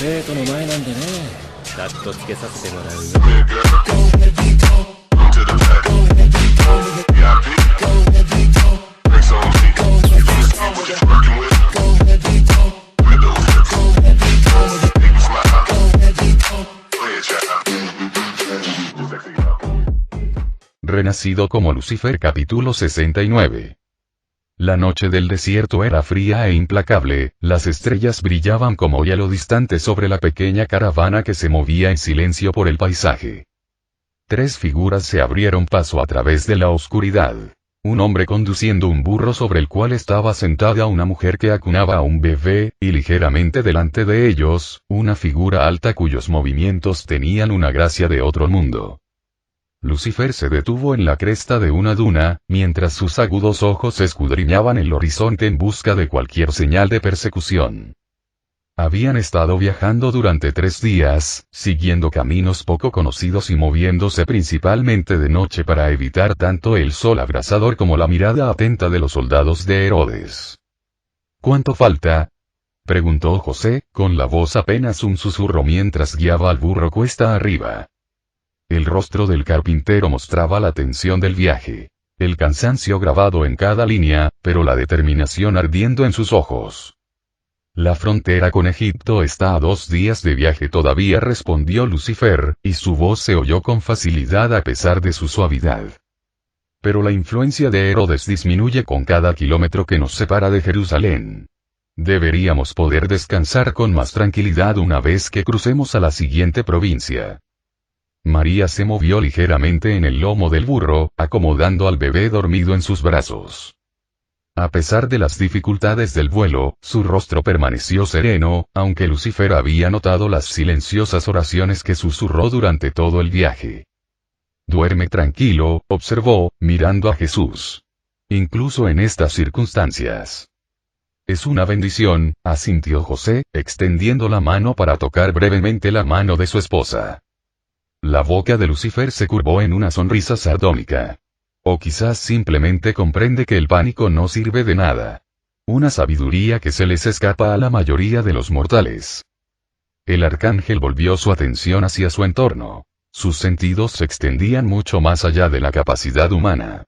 生徒の前なんでね。カットつけさせてもらうよ。Renacido como Lucifer capítulo 69. La noche del desierto era fría e implacable, las estrellas brillaban como hielo distante sobre la pequeña caravana que se movía en silencio por el paisaje. Tres figuras se abrieron paso a través de la oscuridad. Un hombre conduciendo un burro sobre el cual estaba sentada una mujer que acunaba a un bebé, y ligeramente delante de ellos, una figura alta cuyos movimientos tenían una gracia de otro mundo. Lucifer se detuvo en la cresta de una duna, mientras sus agudos ojos escudriñaban el horizonte en busca de cualquier señal de persecución. Habían estado viajando durante 3 días, siguiendo caminos poco conocidos y moviéndose principalmente de noche para evitar tanto el sol abrasador como la mirada atenta de los soldados de Herodes. ¿Cuánto falta?, preguntó José, con la voz apenas un susurro mientras guiaba al burro cuesta arriba. El rostro del carpintero mostraba la tensión del viaje, el cansancio grabado en cada línea, pero la determinación ardiendo en sus ojos. La frontera con Egipto está a 2 días de viaje todavía, respondió Lucifer, y su voz se oyó con facilidad a pesar de su suavidad. Pero la influencia de Herodes disminuye con cada kilómetro que nos separa de Jerusalén. Deberíamos poder descansar con más tranquilidad una vez que crucemos a la siguiente provincia. María se movió ligeramente en el lomo del burro, acomodando al bebé dormido en sus brazos. A pesar de las dificultades del vuelo, su rostro permaneció sereno, aunque Lucifer había notado las silenciosas oraciones que susurró durante todo el viaje. «Duerme tranquilo», observó, mirando a Jesús. «Incluso en estas circunstancias». «Es una bendición», asintió José, extendiendo la mano para tocar brevemente la mano de su esposa. La boca de Lucifer se curvó en una sonrisa sardónica. O quizás simplemente comprende que el pánico no sirve de nada. Una sabiduría que se les escapa a la mayoría de los mortales. El arcángel volvió su atención hacia su entorno. Sus sentidos se extendían mucho más allá de la capacidad humana.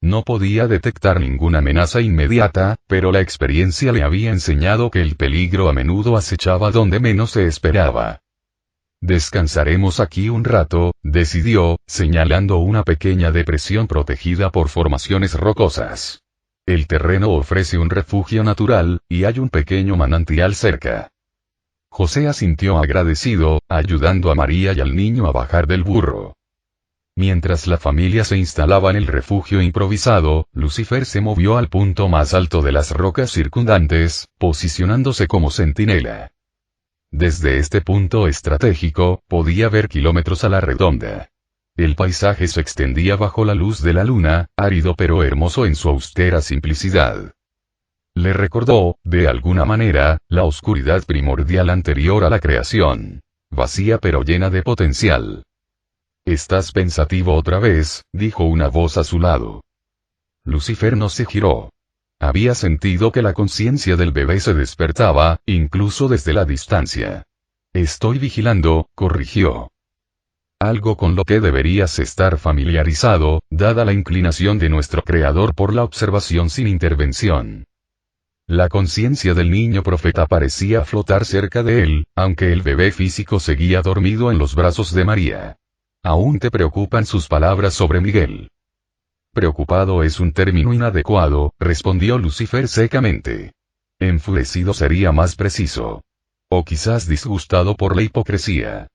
No podía detectar ninguna amenaza inmediata, pero la experiencia le había enseñado que el peligro a menudo acechaba donde menos se esperaba. «Descansaremos aquí un rato», decidió, señalando una pequeña depresión protegida por formaciones rocosas. «El terreno ofrece un refugio natural, y hay un pequeño manantial cerca». José asintió agradecido, ayudando a María y al niño a bajar del burro. Mientras la familia se instalaba en el refugio improvisado, Lucifer se movió al punto más alto de las rocas circundantes, posicionándose como centinela. Desde este punto estratégico, podía ver kilómetros a la redonda. El paisaje se extendía bajo la luz de la luna, árido pero hermoso en su austera simplicidad. Le recordó, de alguna manera, la oscuridad primordial anterior a la creación. Vacía pero llena de potencial. «¿Estás pensativo otra vez?», dijo una voz a su lado. Lucifer no se giró. Había sentido que la conciencia del bebé se despertaba, incluso desde la distancia. «Estoy vigilando», corrigió. Algo con lo que deberías estar familiarizado, dada la inclinación de nuestro Creador por la observación sin intervención. La conciencia del niño profeta parecía flotar cerca de él, aunque el bebé físico seguía dormido en los brazos de María. «¿Aún te preocupan sus palabras sobre Miguel?». «Preocupado es un término inadecuado», respondió Lucifer secamente. «Enfurecido sería más preciso. O quizás disgustado por la hipocresía».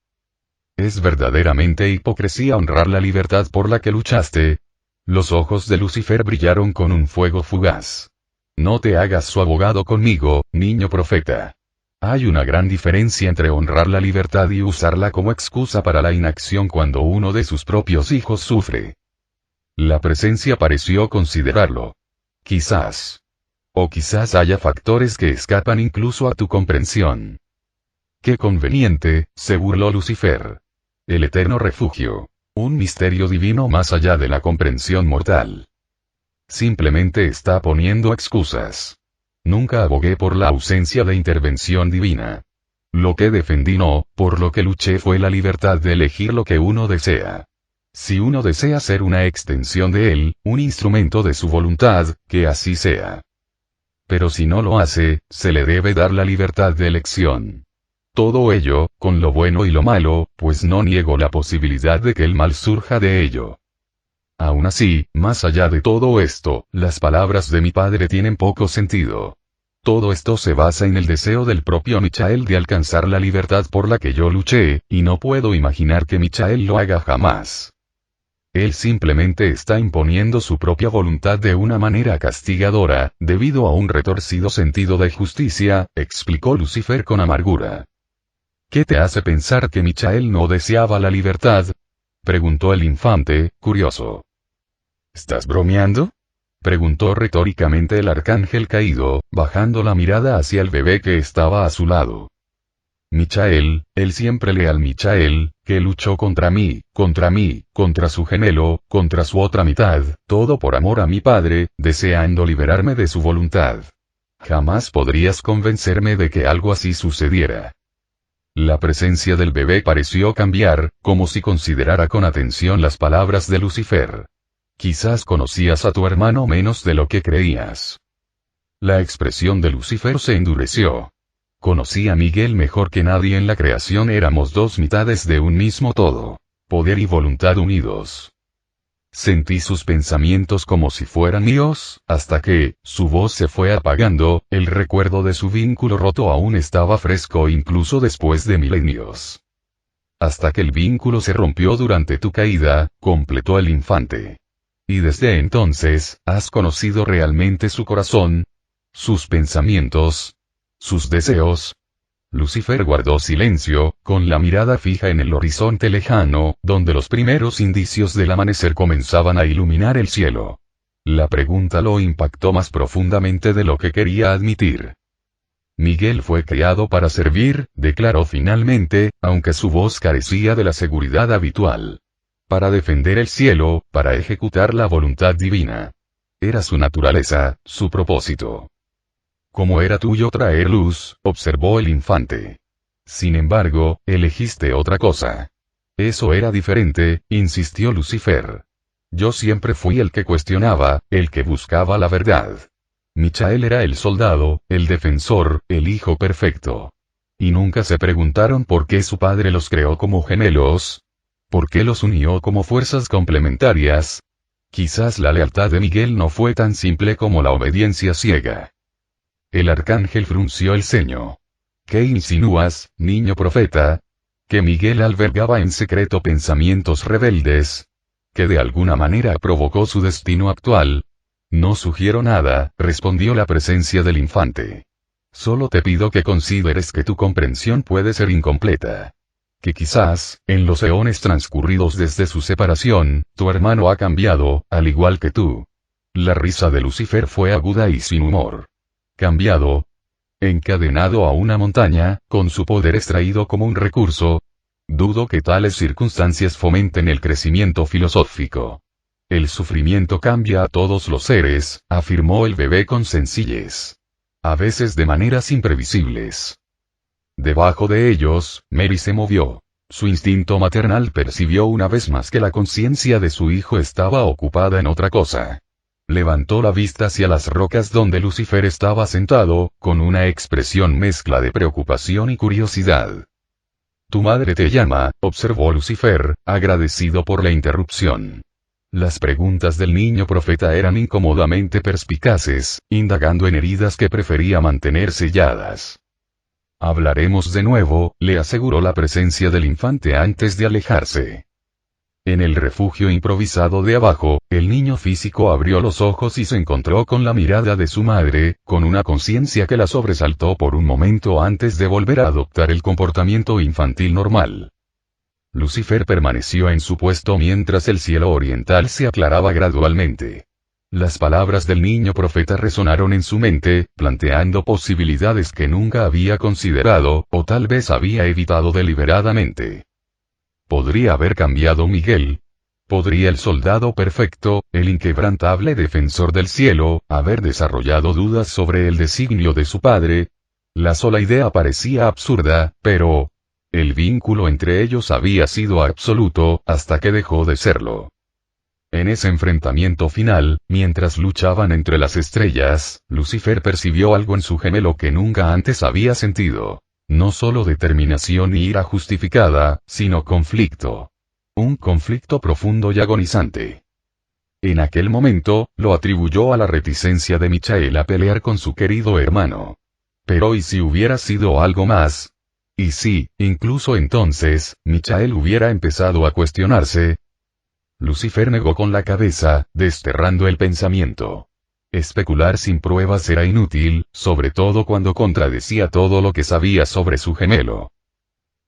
«¿Es verdaderamente hipocresía honrar la libertad por la que luchaste?». Los ojos de Lucifer brillaron con un fuego fugaz. «No te hagas su abogado conmigo, niño profeta. Hay una gran diferencia entre honrar la libertad y usarla como excusa para la inacción cuando uno de sus propios hijos sufre». La presencia pareció considerarlo. «Quizás. O quizás haya factores que escapan incluso a tu comprensión». «Qué conveniente», se burló Lucifer. «El eterno refugio. Un misterio divino más allá de la comprensión mortal. Simplemente está poniendo excusas. Nunca abogué por la ausencia de intervención divina. Lo que defendí no, por lo que luché fue la libertad de elegir lo que uno desea. Si uno desea ser una extensión de él, un instrumento de su voluntad, que así sea. Pero si no lo hace, se le debe dar la libertad de elección. Todo ello, con lo bueno y lo malo, pues no niego la posibilidad de que el mal surja de ello. Aún así, más allá de todo esto, las palabras de mi padre tienen poco sentido. Todo esto se basa en el deseo del propio Michael de alcanzar la libertad por la que yo luché, y no puedo imaginar que Michael lo haga jamás. Él simplemente está imponiendo su propia voluntad de una manera castigadora, debido a un retorcido sentido de justicia, explicó Lucifer con amargura. ¿Qué te hace pensar que Michael no deseaba la libertad? Preguntó el infante, curioso. ¿Estás bromeando? Preguntó retóricamente el arcángel caído, bajando la mirada hacia el bebé que estaba a su lado. Michael, el siempre leal Michael, que luchó contra mí, contra su gemelo, contra su otra mitad, todo por amor a mi padre, deseando liberarme de su voluntad. Jamás podrías convencerme de que algo así sucediera. La presencia del bebé pareció cambiar, como si considerara con atención las palabras de Lucifer. Quizás conocías a tu hermano menos de lo que creías. La expresión de Lucifer se endureció. Conocí a Miguel mejor que nadie en la creación, éramos dos mitades de un mismo todo. Poder y voluntad unidos. Sentí sus pensamientos como si fueran míos, hasta que, su voz se fue apagando, el recuerdo de su vínculo roto aún estaba fresco incluso después de milenios. Hasta que el vínculo se rompió durante tu caída, completó el infante. Y desde entonces, has conocido realmente su corazón, sus pensamientos, sus deseos. Lucifer guardó silencio, con la mirada fija en el horizonte lejano, donde los primeros indicios del amanecer comenzaban a iluminar el cielo. La pregunta lo impactó más profundamente de lo que quería admitir. Miguel fue creado para servir, declaró finalmente, aunque su voz carecía de la seguridad habitual. Para defender el cielo, para ejecutar la voluntad divina. Era su naturaleza, su propósito. Como era tuyo traer luz, observó el infante. Sin embargo, elegiste otra cosa. Eso era diferente, insistió Lucifer. Yo siempre fui el que cuestionaba, el que buscaba la verdad. Michael era el soldado, el defensor, el hijo perfecto. Y nunca se preguntaron por qué su padre los creó como gemelos. ¿Por qué los unió como fuerzas complementarias? Quizás la lealtad de Miguel no fue tan simple como la obediencia ciega. El arcángel frunció el ceño. ¿Qué insinúas, niño profeta? ¿Que Miguel albergaba en secreto pensamientos rebeldes? ¿Que de alguna manera provocó su destino actual? No sugiero nada, respondió la presencia del infante. Solo te pido que consideres que tu comprensión puede ser incompleta. Que quizás, en los eones transcurridos desde su separación, tu hermano ha cambiado, al igual que tú. La risa de Lucifer fue aguda y sin humor. Cambiado. Encadenado a una montaña, con su poder extraído como un recurso. Dudo que tales circunstancias fomenten el crecimiento filosófico. El sufrimiento cambia a todos los seres, afirmó el bebé con sencillez. A veces de maneras imprevisibles. Debajo de ellos, Mary se movió. Su instinto maternal percibió una vez más que la conciencia de su hijo estaba ocupada en otra cosa. Levantó la vista hacia las rocas donde Lucifer estaba sentado, con una expresión mezcla de preocupación y curiosidad. Tu madre te llama, observó Lucifer, agradecido por la interrupción. Las preguntas del niño profeta eran incómodamente perspicaces, indagando en heridas que prefería mantener selladas. Hablaremos de nuevo, le aseguró la presencia del infante antes de alejarse. En el refugio improvisado de abajo, el niño físico abrió los ojos y se encontró con la mirada de su madre, con una conciencia que la sobresaltó por un momento antes de volver a adoptar el comportamiento infantil normal. Lucifer permaneció en su puesto mientras el cielo oriental se aclaraba gradualmente. Las palabras del niño profeta resonaron en su mente, planteando posibilidades que nunca había considerado, o tal vez había evitado deliberadamente. ¿Podría haber cambiado Miguel? ¿Podría el soldado perfecto, el inquebrantable defensor del cielo, haber desarrollado dudas sobre el designio de su padre? La sola idea parecía absurda, pero el vínculo entre ellos había sido absoluto, hasta que dejó de serlo. En ese enfrentamiento final, mientras luchaban entre las estrellas, Lucifer percibió algo en su gemelo que nunca antes había sentido. No solo determinación y ira justificada, sino conflicto. Un conflicto profundo y agonizante. En aquel momento, lo atribuyó a la reticencia de Michael a pelear con su querido hermano. Pero ¿y si hubiera sido algo más? Y si, incluso entonces, Michael hubiera empezado a cuestionarse. Lucifer negó con la cabeza, desterrando el pensamiento. Especular sin pruebas era inútil, sobre todo cuando contradecía todo lo que sabía sobre su gemelo.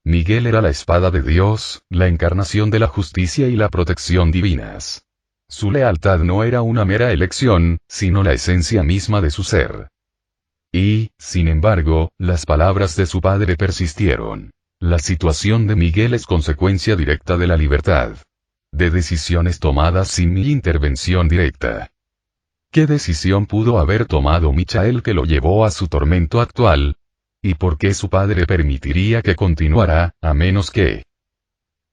Miguel era la espada de Dios, la encarnación de la justicia y la protección divinas. Su lealtad no era una mera elección, sino la esencia misma de su ser. Y, sin embargo, las palabras de su padre persistieron. La situación de Miguel es consecuencia directa de la libertad. De decisiones tomadas sin mi intervención directa. ¿Qué decisión pudo haber tomado Michael que lo llevó a su tormento actual? ¿Y por qué su padre permitiría que continuara, a menos que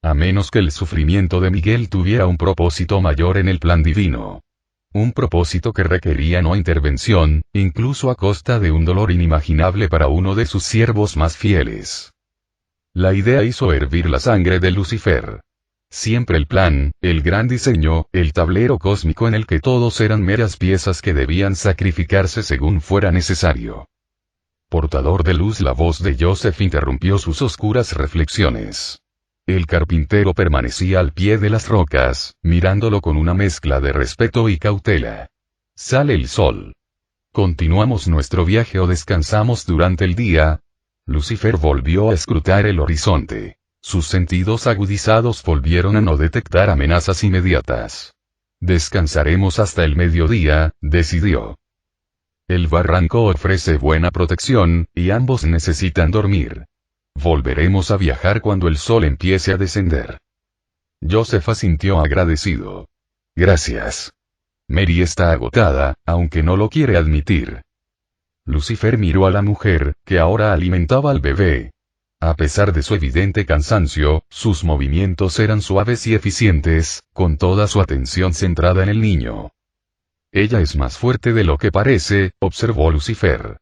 el sufrimiento de Miguel tuviera un propósito mayor en el plan divino? Un propósito que requería no intervención, incluso a costa de un dolor inimaginable para uno de sus siervos más fieles. La idea hizo hervir la sangre de Lucifer. Siempre el plan, el gran diseño, el tablero cósmico en el que todos eran meras piezas que debían sacrificarse según fuera necesario. Portador de luz, la voz de Joseph interrumpió sus oscuras reflexiones. El carpintero permanecía al pie de las rocas, mirándolo con una mezcla de respeto y cautela. Sale el sol. ¿Continuamos nuestro viaje o descansamos durante el día? Lucifer volvió a escrutar el horizonte. Sus sentidos agudizados volvieron a no detectar amenazas inmediatas. Descansaremos hasta el mediodía, decidió. El barranco ofrece buena protección, y ambos necesitan dormir. Volveremos a viajar cuando el sol empiece a descender. Joseph asintió agradecido. Gracias. Mary está agotada, aunque no lo quiere admitir. Lucifer miró a la mujer, que ahora alimentaba al bebé. A pesar de su evidente cansancio, sus movimientos eran suaves y eficientes, con toda su atención centrada en el niño. Ella es más fuerte de lo que parece, observó Lucifer.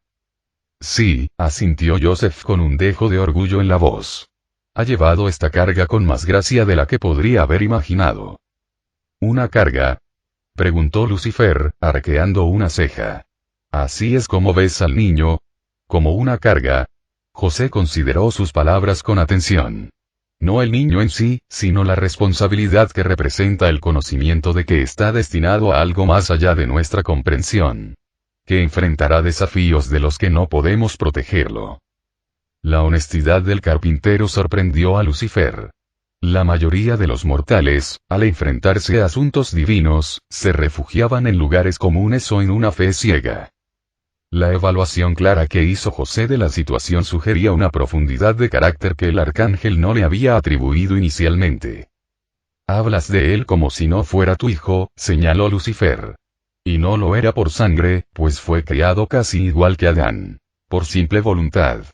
Sí, asintió Joseph con un dejo de orgullo en la voz. Ha llevado esta carga con más gracia de la que podría haber imaginado. ¿Una carga? Preguntó Lucifer, arqueando una ceja. ¿Así es como ves al niño? ¿Como una carga? José consideró sus palabras con atención. No el niño en sí, sino la responsabilidad que representa el conocimiento de que está destinado a algo más allá de nuestra comprensión. Que enfrentará desafíos de los que no podemos protegerlo. La honestidad del carpintero sorprendió a Lucifer. La mayoría de los mortales, al enfrentarse a asuntos divinos, se refugiaban en lugares comunes o en una fe ciega. La evaluación clara que hizo José de la situación sugería una profundidad de carácter que el arcángel no le había atribuido inicialmente. Hablas de él como si no fuera tu hijo, señaló Lucifer. Y no lo era por sangre, pues fue criado casi igual que Adán. Por simple voluntad.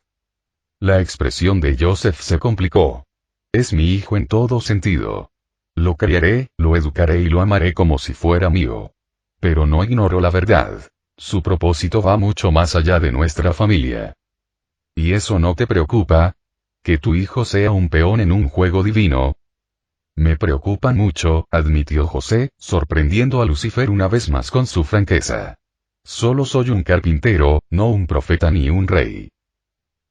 La expresión de Joseph se complicó. Es mi hijo en todo sentido. Lo criaré, lo educaré y lo amaré como si fuera mío. Pero no ignoro la verdad. Su propósito va mucho más allá de nuestra familia. ¿Y eso no te preocupa? ¿Que tu hijo sea un peón en un juego divino? Me preocupa mucho, admitió José, sorprendiendo a Lucifer una vez más con su franqueza. Solo soy un carpintero, no un profeta ni un rey.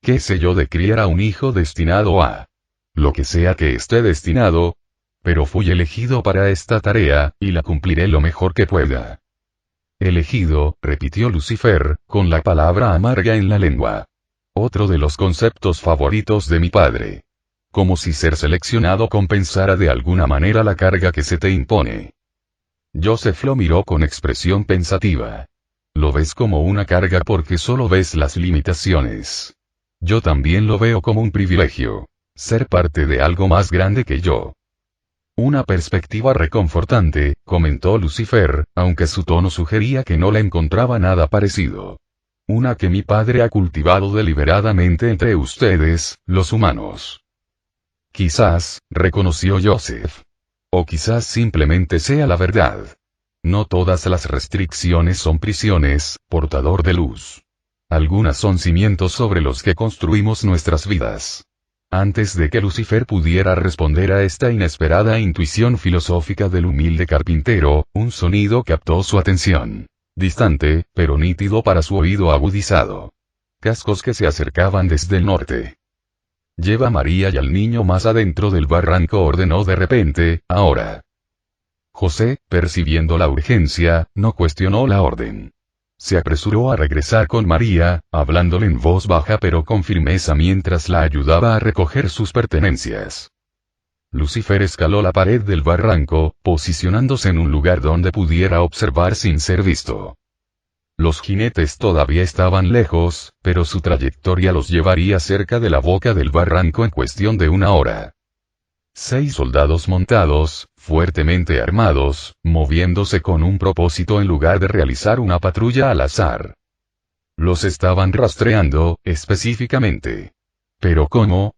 ¿Qué sé yo de criar a un hijo destinado a lo que sea que esté destinado? Pero fui elegido para esta tarea, y la cumpliré lo mejor que pueda. Elegido, repitió Lucifer, con la palabra amarga en la lengua. Otro de los conceptos favoritos de mi padre. Como si ser seleccionado compensara de alguna manera la carga que se te impone. Joseph lo miró con expresión pensativa. Lo ves como una carga porque solo ves las limitaciones. Yo también lo veo como un privilegio. Ser parte de algo más grande que yo. Una perspectiva reconfortante, comentó Lucifer, aunque su tono sugería que no la encontraba nada parecido. Una que mi padre ha cultivado deliberadamente entre ustedes, los humanos. Quizás, reconoció Joseph. O quizás simplemente sea la verdad. No todas las restricciones son prisiones, portador de luz. Algunas son cimientos sobre los que construimos nuestras vidas. Antes de que Lucifer pudiera responder a esta inesperada intuición filosófica del humilde carpintero, un sonido captó su atención. Distante, pero nítido para su oído agudizado. Cascos que se acercaban desde el norte. Lleva a María y al niño más adentro del barranco, ordenó de repente, ahora. José, percibiendo la urgencia, no cuestionó la orden. Se apresuró a regresar con María, hablándole en voz baja pero con firmeza mientras la ayudaba a recoger sus pertenencias. Lucifer escaló la pared del barranco, posicionándose en un lugar donde pudiera observar sin ser visto. Los jinetes todavía estaban lejos, pero su trayectoria los llevaría cerca de la boca del barranco en cuestión de una hora. 6 soldados montados, fuertemente armados, moviéndose con un propósito en lugar de realizar una patrulla al azar. Los estaban rastreando, específicamente. ¿Pero cómo?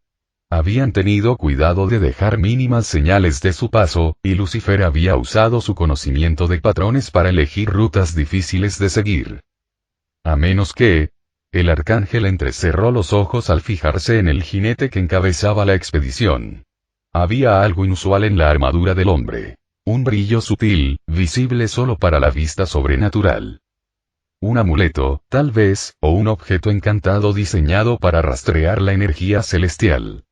Habían tenido cuidado de dejar mínimas señales de su paso, y Lucifer había usado su conocimiento de patrones para elegir rutas difíciles de seguir. A menos que... El arcángel entrecerró los ojos al fijarse en el jinete que encabezaba la expedición. Había algo inusual en la armadura del hombre. Un brillo sutil, visible solo para la vista sobrenatural. Un amuleto, tal vez, o un objeto encantado diseñado para rastrear la energía celestial.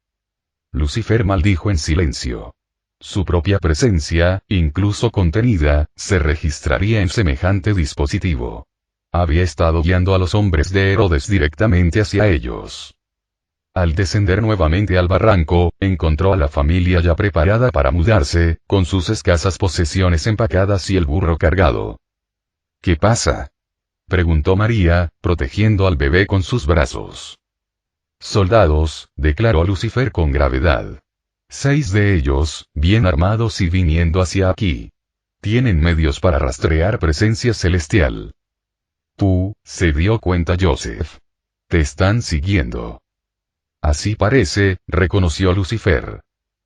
Lucifer maldijo en silencio. Su propia presencia, incluso contenida, se registraría en semejante dispositivo. Había estado guiando a los hombres de Herodes directamente hacia ellos. Al descender nuevamente al barranco, encontró a la familia ya preparada para mudarse, con sus escasas posesiones empacadas y el burro cargado. ¿Qué pasa?, preguntó María, protegiendo al bebé con sus brazos. Soldados, declaró Lucifer con gravedad. 6 de ellos, bien armados y viniendo hacia aquí. Tienen medios para rastrear presencia celestial. Se dio cuenta Joseph. Te están siguiendo. Así parece, reconoció Lucifer.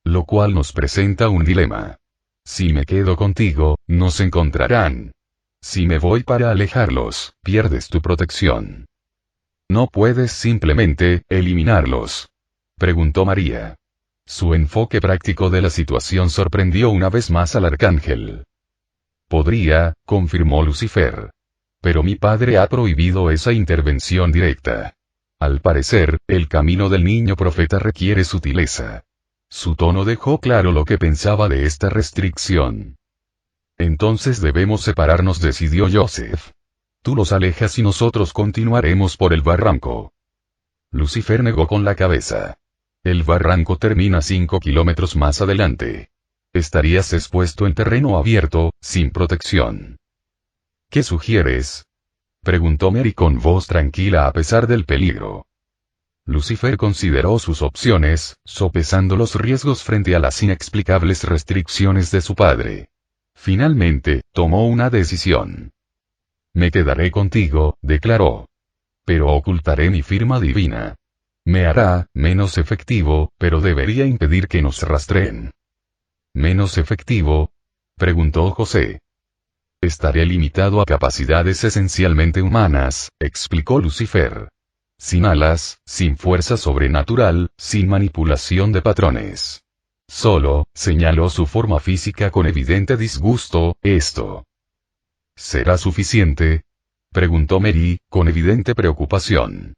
Lo cual nos presenta un dilema. Si me quedo contigo, nos encontrarán. Si me voy para alejarlos, pierdes tu protección. ¿No puedes simplemente eliminarlos?, preguntó María. Su enfoque práctico de la situación sorprendió una vez más al arcángel. Podría, confirmó Lucifer. Pero mi padre ha prohibido esa intervención directa. Al parecer, el camino del niño profeta requiere sutileza. Su tono dejó claro lo que pensaba de esta restricción. Entonces debemos separarnos, decidió Joseph. Tú los alejas y nosotros continuaremos por el barranco. Lucifer negó con la cabeza. El barranco termina 5 kilómetros más adelante. Estarías expuesto en terreno abierto, sin protección. ¿Qué sugieres?, preguntó Mary con voz tranquila a pesar del peligro. Lucifer consideró sus opciones, sopesando los riesgos frente a las inexplicables restricciones de su padre. Finalmente, tomó una decisión. Me quedaré contigo, declaró. Pero ocultaré mi firma divina. Me hará menos efectivo, pero debería impedir que nos rastreen. ¿Menos efectivo?, preguntó José. Estaré limitado a capacidades esencialmente humanas, explicó Lucifer. Sin alas, sin fuerza sobrenatural, sin manipulación de patrones. Solo, señaló su forma física con evidente disgusto, esto. ¿Será suficiente?, preguntó Mary, con evidente preocupación.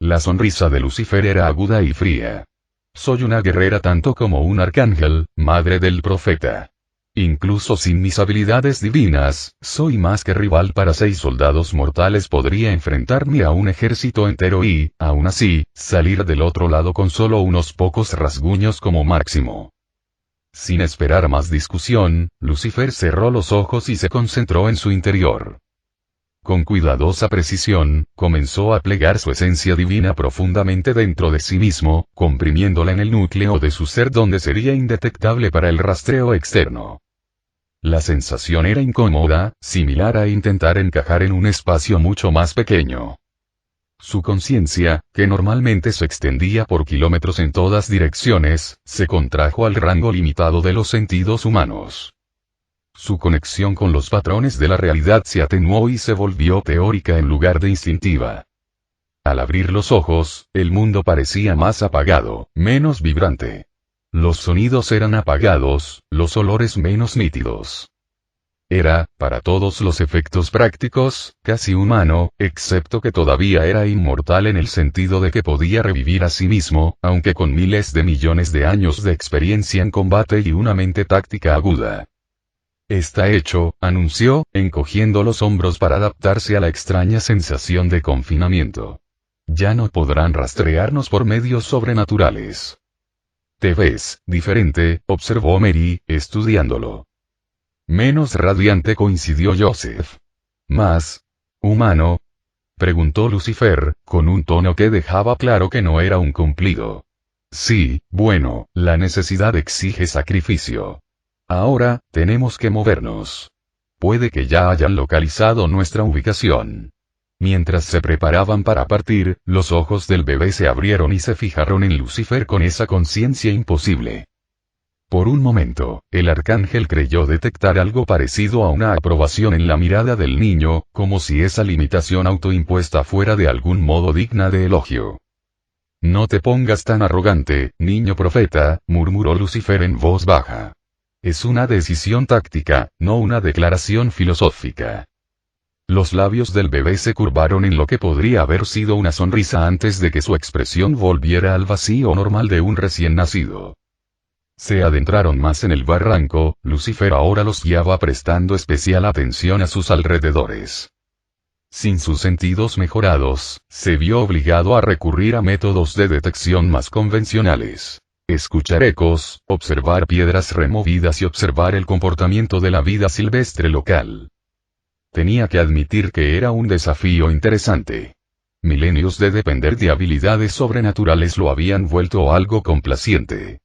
La sonrisa de Lucifer era aguda y fría. Soy una guerrera tanto como un arcángel, madre del profeta. Incluso sin mis habilidades divinas, soy más que rival para 6 soldados mortales. Podría enfrentarme a un ejército entero y, aún así, salir del otro lado con solo unos pocos rasguños como máximo. Sin esperar más discusión, Lucifer cerró los ojos y se concentró en su interior. Con cuidadosa precisión, comenzó a plegar su esencia divina profundamente dentro de sí mismo, comprimiéndola en el núcleo de su ser donde sería indetectable para el rastreo externo. La sensación era incómoda, similar a intentar encajar en un espacio mucho más pequeño. Su conciencia, que normalmente se extendía por kilómetros en todas direcciones, se contrajo al rango limitado de los sentidos humanos. Su conexión con los patrones de la realidad se atenuó y se volvió teórica en lugar de instintiva. Al abrir los ojos, el mundo parecía más apagado, menos vibrante. Los sonidos eran apagados, los olores menos nítidos. Era, para todos los efectos prácticos, casi humano, excepto que todavía era inmortal en el sentido de que podía revivir a sí mismo, aunque con miles de millones de años de experiencia en combate y una mente táctica aguda. Está hecho, anunció, encogiendo los hombros para adaptarse a la extraña sensación de confinamiento. Ya no podrán rastrearnos por medios sobrenaturales. Te ves diferente, observó Mary, estudiándolo. Menos radiante, coincidió Joseph. ¿Más humano?, preguntó Lucifer, con un tono que dejaba claro que no era un cumplido. Sí, bueno, la necesidad exige sacrificio. Ahora, tenemos que movernos. Puede que ya hayan localizado nuestra ubicación. Mientras se preparaban para partir, los ojos del bebé se abrieron y se fijaron en Lucifer con esa conciencia imposible. Por un momento, el arcángel creyó detectar algo parecido a una aprobación en la mirada del niño, como si esa limitación autoimpuesta fuera de algún modo digna de elogio. No te pongas tan arrogante, niño profeta, murmuró Lucifer en voz baja. Es una decisión táctica, no una declaración filosófica. Los labios del bebé se curvaron en lo que podría haber sido una sonrisa antes de que su expresión volviera al vacío normal de un recién nacido. Se adentraron más en el barranco, Lucifer ahora los guiaba prestando especial atención a sus alrededores. Sin sus sentidos mejorados, se vio obligado a recurrir a métodos de detección más convencionales. Escuchar ecos, observar piedras removidas y observar el comportamiento de la vida silvestre local. Tenía que admitir que era un desafío interesante. Milenios de depender de habilidades sobrenaturales lo habían vuelto algo complaciente.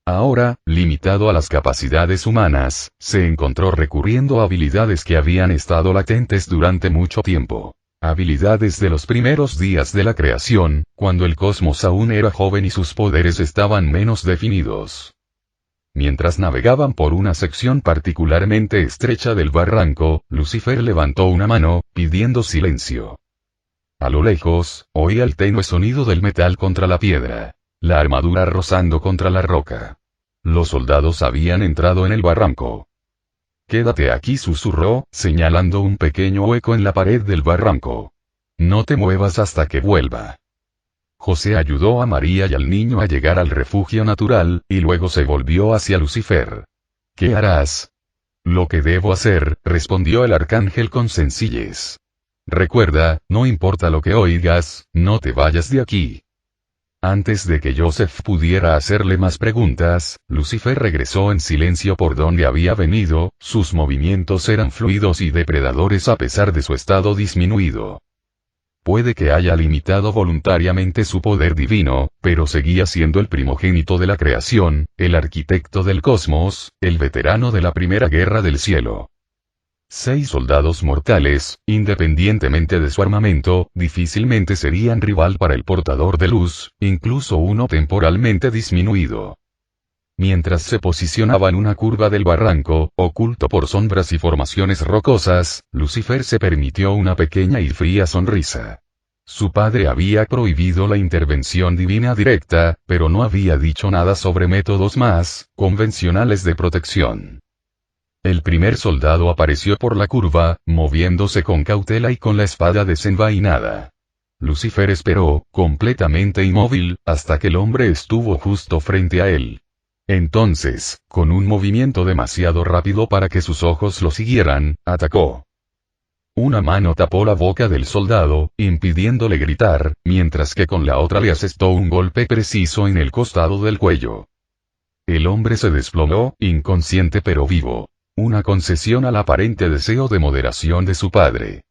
Ahora, limitado a las capacidades humanas, se encontró recurriendo a habilidades que habían estado latentes durante mucho tiempo. Habilidades de los primeros días de la creación, cuando el cosmos aún era joven y sus poderes estaban menos definidos. Mientras navegaban por una sección particularmente estrecha del barranco, Lucifer levantó una mano, pidiendo silencio. A lo lejos, oía el tenue sonido del metal contra la piedra. La armadura rozando contra la roca. Los soldados habían entrado en el barranco. Quédate aquí, susurró, señalando un pequeño hueco en la pared del barranco. No te muevas hasta que vuelva. José ayudó a María y al niño a llegar al refugio natural, y luego se volvió hacia Lucifer. ¿Qué harás? Lo que debo hacer, respondió el arcángel con sencillez. Recuerda, no importa lo que oigas, no te vayas de aquí. Antes de que Joseph pudiera hacerle más preguntas, Lucifer regresó en silencio por donde había venido, sus movimientos eran fluidos y depredadores a pesar de su estado disminuido. Puede que haya limitado voluntariamente su poder divino, pero seguía siendo el primogénito de la creación, el arquitecto del cosmos, el veterano de la primera guerra del cielo. 6 soldados mortales, independientemente de su armamento, difícilmente serían rival para el portador de luz, incluso uno temporalmente disminuido. Mientras se posicionaba en una curva del barranco, oculto por sombras y formaciones rocosas, Lucifer se permitió una pequeña y fría sonrisa. Su padre había prohibido la intervención divina directa, pero no había dicho nada sobre métodos más convencionales de protección. El primer soldado apareció por la curva, moviéndose con cautela y con la espada desenvainada. Lucifer esperó, completamente inmóvil, hasta que el hombre estuvo justo frente a él. Entonces, con un movimiento demasiado rápido para que sus ojos lo siguieran, atacó. Una mano tapó la boca del soldado, impidiéndole gritar, mientras que con la otra le asestó un golpe preciso en el costado del cuello. El hombre se desplomó, inconsciente pero vivo. Una concesión al aparente deseo de moderación de su padre.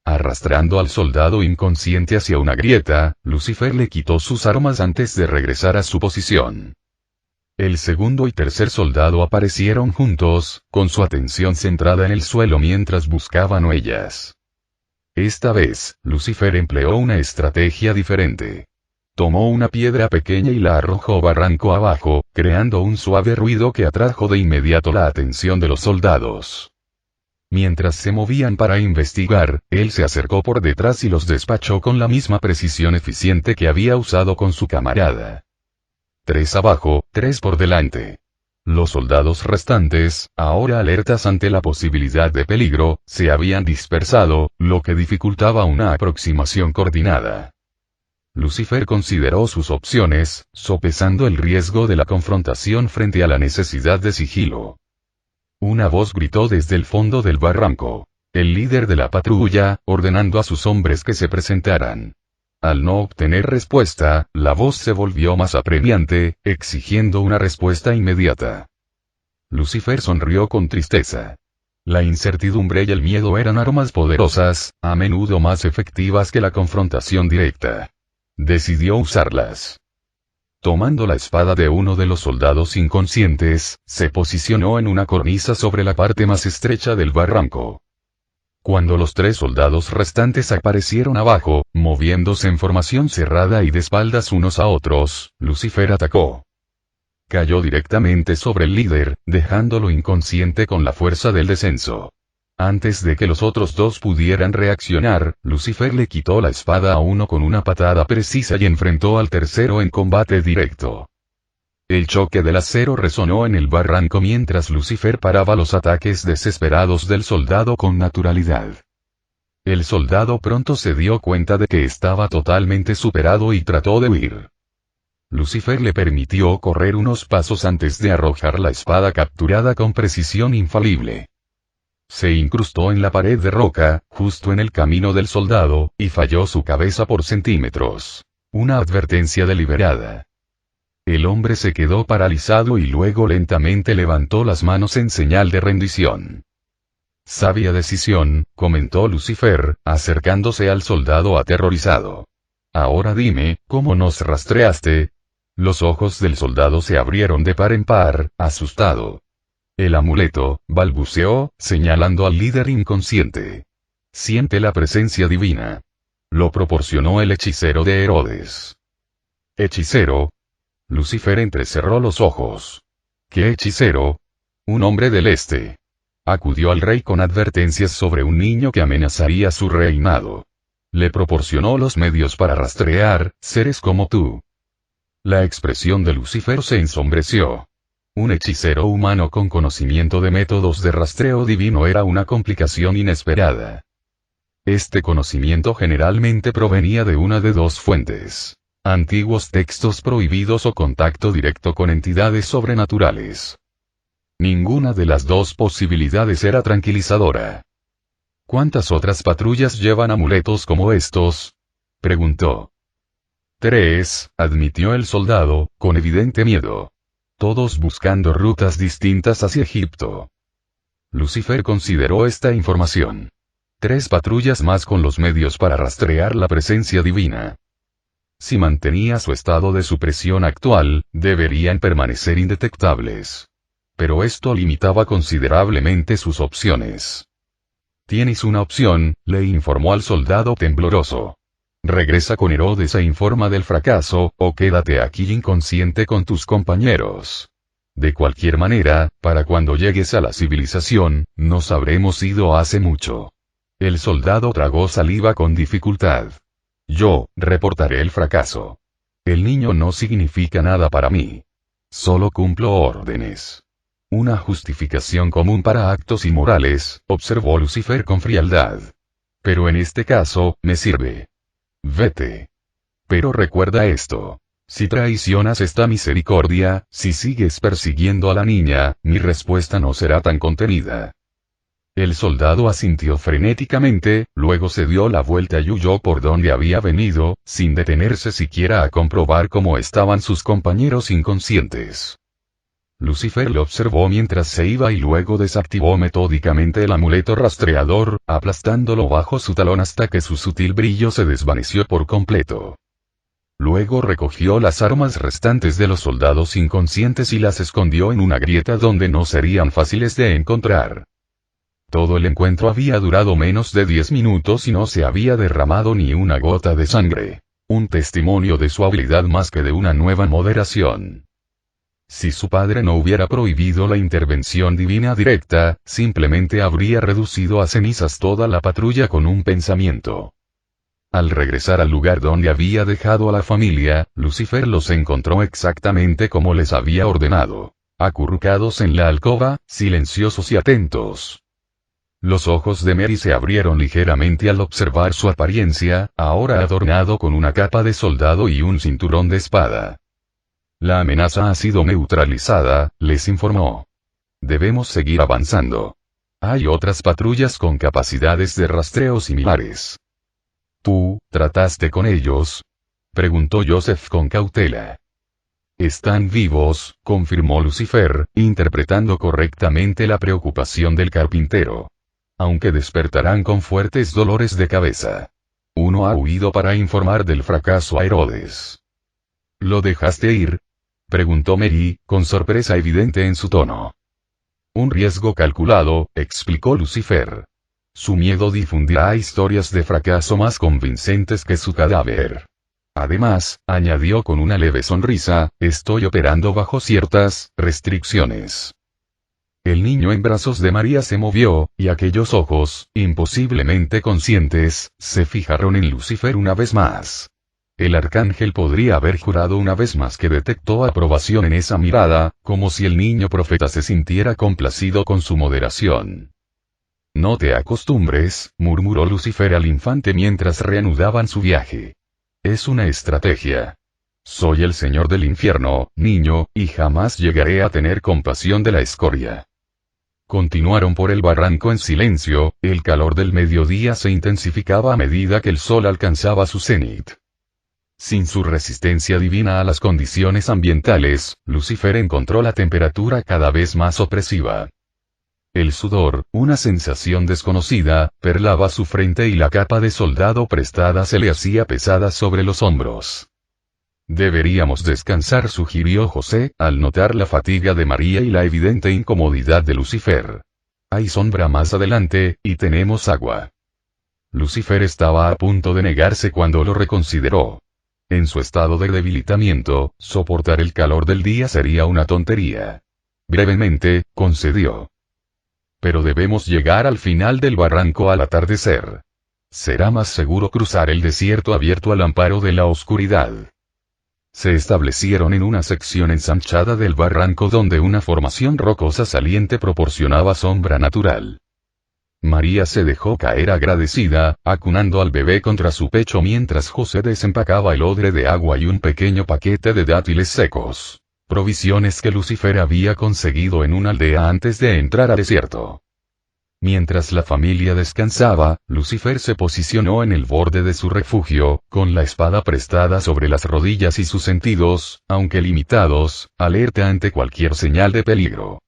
Arrastrando al soldado inconsciente hacia una grieta, Lucifer le quitó sus armas antes de regresar a su posición. El segundo y tercer soldado aparecieron juntos, con su atención centrada en el suelo mientras buscaban huellas. Esta vez, Lucifer empleó una estrategia diferente. Tomó una piedra pequeña y la arrojó barranco abajo, creando un suave ruido que atrajo de inmediato la atención de los soldados. Mientras se movían para investigar, él se acercó por detrás y los despachó con la misma precisión eficiente que había usado con su camarada. 3 abajo, 3 por delante. Los soldados restantes, ahora alertas ante la posibilidad de peligro, se habían dispersado, lo que dificultaba una aproximación coordinada. Lucifer consideró sus opciones, sopesando el riesgo de la confrontación frente a la necesidad de sigilo. Una voz gritó desde el fondo del barranco. El líder de la patrulla, ordenando a sus hombres que se presentaran. Al no obtener respuesta, la voz se volvió más apremiante, exigiendo una respuesta inmediata. Lucifer sonrió con tristeza. La incertidumbre y el miedo eran armas poderosas, a menudo más efectivas que la confrontación directa. Decidió usarlas. Tomando la espada de uno de los soldados inconscientes, se posicionó en una cornisa sobre la parte más estrecha del barranco. Cuando los 3 soldados restantes aparecieron abajo, moviéndose en formación cerrada y de espaldas unos a otros, Lucifer atacó. Cayó directamente sobre el líder, dejándolo inconsciente con la fuerza del descenso. Antes de que los otros 2 pudieran reaccionar, Lucifer le quitó la espada a uno con una patada precisa y enfrentó al tercero en combate directo. El choque del acero resonó en el barranco mientras Lucifer paraba los ataques desesperados del soldado con naturalidad. El soldado pronto se dio cuenta de que estaba totalmente superado y trató de huir. Lucifer le permitió correr unos pasos antes de arrojar la espada capturada con precisión infalible. Se incrustó en la pared de roca, justo en el camino del soldado, y falló su cabeza por centímetros. Una advertencia deliberada. El hombre se quedó paralizado y luego lentamente levantó las manos en señal de rendición. Sabia decisión, comentó Lucifer, acercándose al soldado aterrorizado. Ahora dime, ¿cómo nos rastreaste? Los ojos del soldado se abrieron de par en par, asustado. El amuleto, balbuceó, señalando al líder inconsciente. Siente la presencia divina. Lo proporcionó el hechicero de Herodes. ¿Hechicero? Lucifer entrecerró los ojos. ¿Qué hechicero? Un hombre del este. Acudió al rey con advertencias sobre un niño que amenazaría su reinado. Le proporcionó los medios para rastrear, seres como tú. La expresión de Lucifer se ensombreció. Un hechicero humano con conocimiento de métodos de rastreo divino era una complicación inesperada. Este conocimiento generalmente provenía de una de 2 fuentes. Antiguos textos prohibidos o contacto directo con entidades sobrenaturales. Ninguna de las 2 posibilidades era tranquilizadora. ¿Cuántas otras patrullas llevan amuletos como estos? Preguntó. 3, admitió el soldado, con evidente miedo. Todos buscando rutas distintas hacia Egipto. Lucifer consideró esta información. 3 patrullas más con los medios para rastrear la presencia divina. Si mantenía su estado de supresión actual, deberían permanecer indetectables. Pero esto limitaba considerablemente sus opciones. Tienes una opción, le informó al soldado tembloroso. Regresa con Herodes e informa del fracaso, o quédate aquí inconsciente con tus compañeros. De cualquier manera, para cuando llegues a la civilización, nos habremos ido hace mucho. El soldado tragó saliva con dificultad. Yo, reportaré el fracaso. El niño no significa nada para mí. Solo cumplo órdenes. Una justificación común para actos inmorales, observó Lucifer con frialdad. Pero en este caso, me sirve. Vete. Pero recuerda esto. Si traicionas esta misericordia, si sigues persiguiendo a la niña, mi respuesta no será tan contenida. El soldado asintió frenéticamente, luego se dio la vuelta y huyó por donde había venido, sin detenerse siquiera a comprobar cómo estaban sus compañeros inconscientes. Lucifer lo observó mientras se iba y luego desactivó metódicamente el amuleto rastreador, aplastándolo bajo su talón hasta que su sutil brillo se desvaneció por completo. Luego recogió las armas restantes de los soldados inconscientes y las escondió en una grieta donde no serían fáciles de encontrar. Todo el encuentro había durado menos de 10 minutos y no se había derramado ni una gota de sangre. Un testimonio de su habilidad más que de una nueva moderación. Si su padre no hubiera prohibido la intervención divina directa, simplemente habría reducido a cenizas toda la patrulla con un pensamiento. Al regresar al lugar donde había dejado a la familia, Lucifer los encontró exactamente como les había ordenado. Acurrucados en la alcoba, silenciosos y atentos. Los ojos de Mary se abrieron ligeramente al observar su apariencia, ahora adornado con una capa de soldado y un cinturón de espada. La amenaza ha sido neutralizada, les informó. Debemos seguir avanzando. Hay otras patrullas con capacidades de rastreo similares. ¿Tú, trataste con ellos? Preguntó Joseph con cautela. Están vivos, confirmó Lucifer, interpretando correctamente la preocupación del carpintero. Aunque despertarán con fuertes dolores de cabeza. Uno ha huido para informar del fracaso a Herodes. ¿Lo dejaste ir? Preguntó Mary, con sorpresa evidente en su tono. Un riesgo calculado, explicó Lucifer. Su miedo difundirá historias de fracaso más convincentes que su cadáver. Además, añadió con una leve sonrisa, estoy operando bajo ciertas restricciones. El niño en brazos de María se movió, y aquellos ojos, imposiblemente conscientes, se fijaron en Lucifer una vez más. El arcángel podría haber jurado una vez más que detectó aprobación en esa mirada, como si el niño profeta se sintiera complacido con su moderación. No te acostumbres, murmuró Lucifer al infante mientras reanudaban su viaje. Es una estrategia. Soy el señor del infierno, niño, y jamás llegaré a tener compasión de la escoria. Continuaron por el barranco en silencio, el calor del mediodía se intensificaba a medida que el sol alcanzaba su cenit. Sin su resistencia divina a las condiciones ambientales, Lucifer encontró la temperatura cada vez más opresiva. El sudor, una sensación desconocida, perlaba su frente y la capa de soldado prestada se le hacía pesada sobre los hombros. Deberíamos descansar, sugirió José, al notar la fatiga de María y la evidente incomodidad de Lucifer. Hay sombra más adelante, y tenemos agua. Lucifer estaba a punto de negarse cuando lo reconsideró. En su estado de debilitamiento, soportar el calor del día sería una tontería. Brevemente, concedió. Pero debemos llegar al final del barranco al atardecer. Será más seguro cruzar el desierto abierto al amparo de la oscuridad. Se establecieron en una sección ensanchada del barranco donde una formación rocosa saliente proporcionaba sombra natural. María se dejó caer agradecida, acunando al bebé contra su pecho mientras José desempacaba el odre de agua y un pequeño paquete de dátiles secos. Provisiones que Lucifer había conseguido en una aldea antes de entrar al desierto. Mientras la familia descansaba, Lucifer se posicionó en el borde de su refugio, con la espada prestada sobre las rodillas y sus sentidos, aunque limitados, alerta ante cualquier señal de peligro.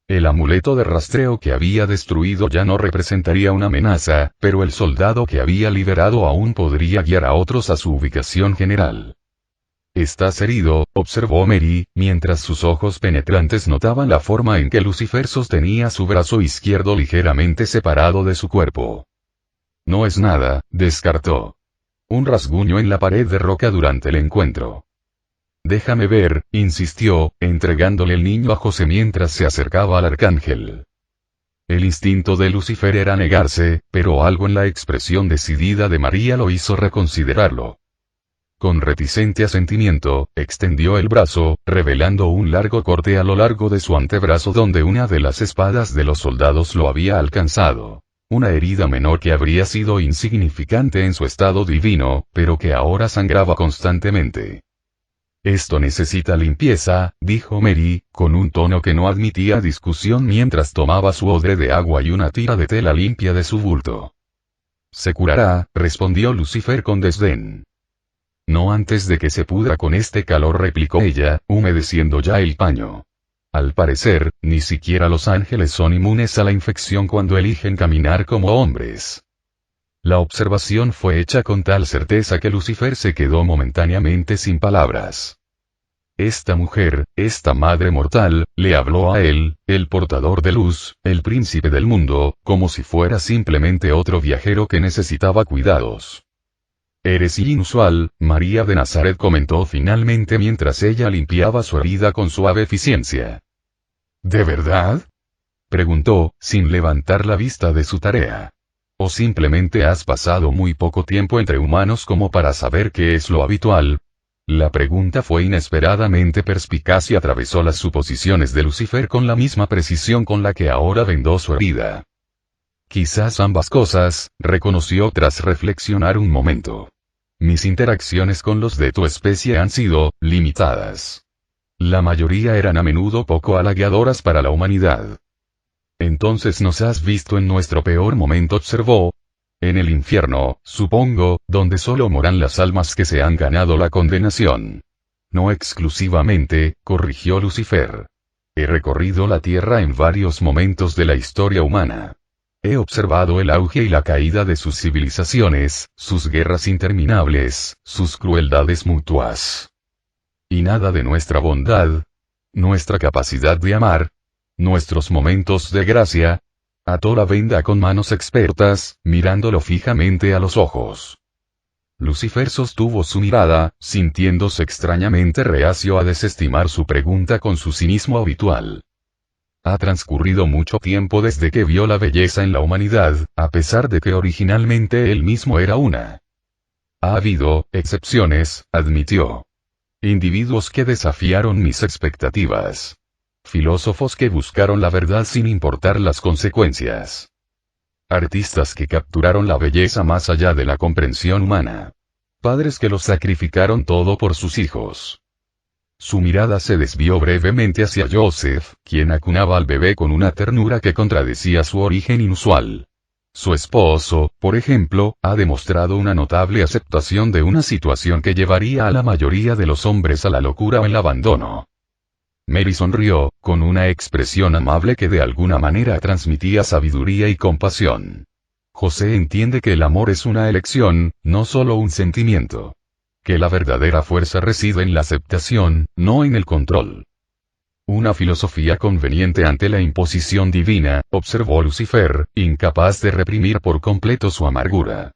El amuleto de rastreo que había destruido ya no representaría una amenaza, pero el soldado que había liberado aún podría guiar a otros a su ubicación general. «Estás herido», observó Mary, mientras sus ojos penetrantes notaban la forma en que Lucifer sostenía su brazo izquierdo ligeramente separado de su cuerpo. «No es nada», descartó. Un rasguño en la pared de roca durante el encuentro. «Déjame ver», insistió, entregándole el niño a José mientras se acercaba al arcángel. El instinto de Lucifer era negarse, pero algo en la expresión decidida de María lo hizo reconsiderarlo. Con reticente asentimiento, extendió el brazo, revelando un largo corte a lo largo de su antebrazo donde una de las espadas de los soldados lo había alcanzado. Una herida menor que habría sido insignificante en su estado divino, pero que ahora sangraba constantemente. «Esto necesita limpieza», dijo Mary, con un tono que no admitía discusión mientras tomaba su odre de agua y una tira de tela limpia de su bulto. «Se curará», respondió Lucifer con desdén. «No antes de que se pudra con este calor», replicó ella, humedeciendo ya el paño. «Al parecer, ni siquiera los ángeles son inmunes a la infección cuando eligen caminar como hombres». La observación fue hecha con tal certeza que Lucifer se quedó momentáneamente sin palabras. Esta mujer, esta madre mortal, le habló a él, el portador de luz, el príncipe del mundo, como si fuera simplemente otro viajero que necesitaba cuidados. Eres inusual, María de Nazaret comentó finalmente mientras ella limpiaba su herida con suave eficiencia. ¿De verdad? Preguntó, sin levantar la vista de su tarea. ¿O simplemente has pasado muy poco tiempo entre humanos como para saber qué es lo habitual? La pregunta fue inesperadamente perspicaz y atravesó las suposiciones de Lucifer con la misma precisión con la que ahora vendó su herida. Quizás ambas cosas, reconoció tras reflexionar un momento. Mis interacciones con los de tu especie han sido limitadas. La mayoría eran a menudo poco halagadoras para la humanidad. Entonces nos has visto en nuestro peor momento, observó. En el infierno, supongo, donde solo moran las almas que se han ganado la condenación. No exclusivamente, corrigió Lucifer. He recorrido la Tierra en varios momentos de la historia humana. He observado el auge y la caída de sus civilizaciones, sus guerras interminables, sus crueldades mutuas. Y nada de nuestra bondad, nuestra capacidad de amar, nuestros momentos de gracia. Ató la venda con manos expertas, mirándolo fijamente a los ojos. Lucifer sostuvo su mirada, sintiéndose extrañamente reacio a desestimar su pregunta con su cinismo habitual. Ha transcurrido mucho tiempo desde que vio la belleza en la humanidad, a pesar de que originalmente él mismo era una. Ha habido excepciones, admitió. Individuos que desafiaron mis expectativas. Filósofos que buscaron la verdad sin importar las consecuencias. Artistas que capturaron la belleza más allá de la comprensión humana. Padres que lo sacrificaron todo por sus hijos. Su mirada se desvió brevemente hacia Joseph, quien acunaba al bebé con una ternura que contradecía su origen inusual. Su esposo, por ejemplo, ha demostrado una notable aceptación de una situación que llevaría a la mayoría de los hombres a la locura o el abandono. Mary sonrió, con una expresión amable que de alguna manera transmitía sabiduría y compasión. José entiende que el amor es una elección, no solo un sentimiento. Que la verdadera fuerza reside en la aceptación, no en el control. Una filosofía conveniente ante la imposición divina, observó Lucifer, incapaz de reprimir por completo su amargura.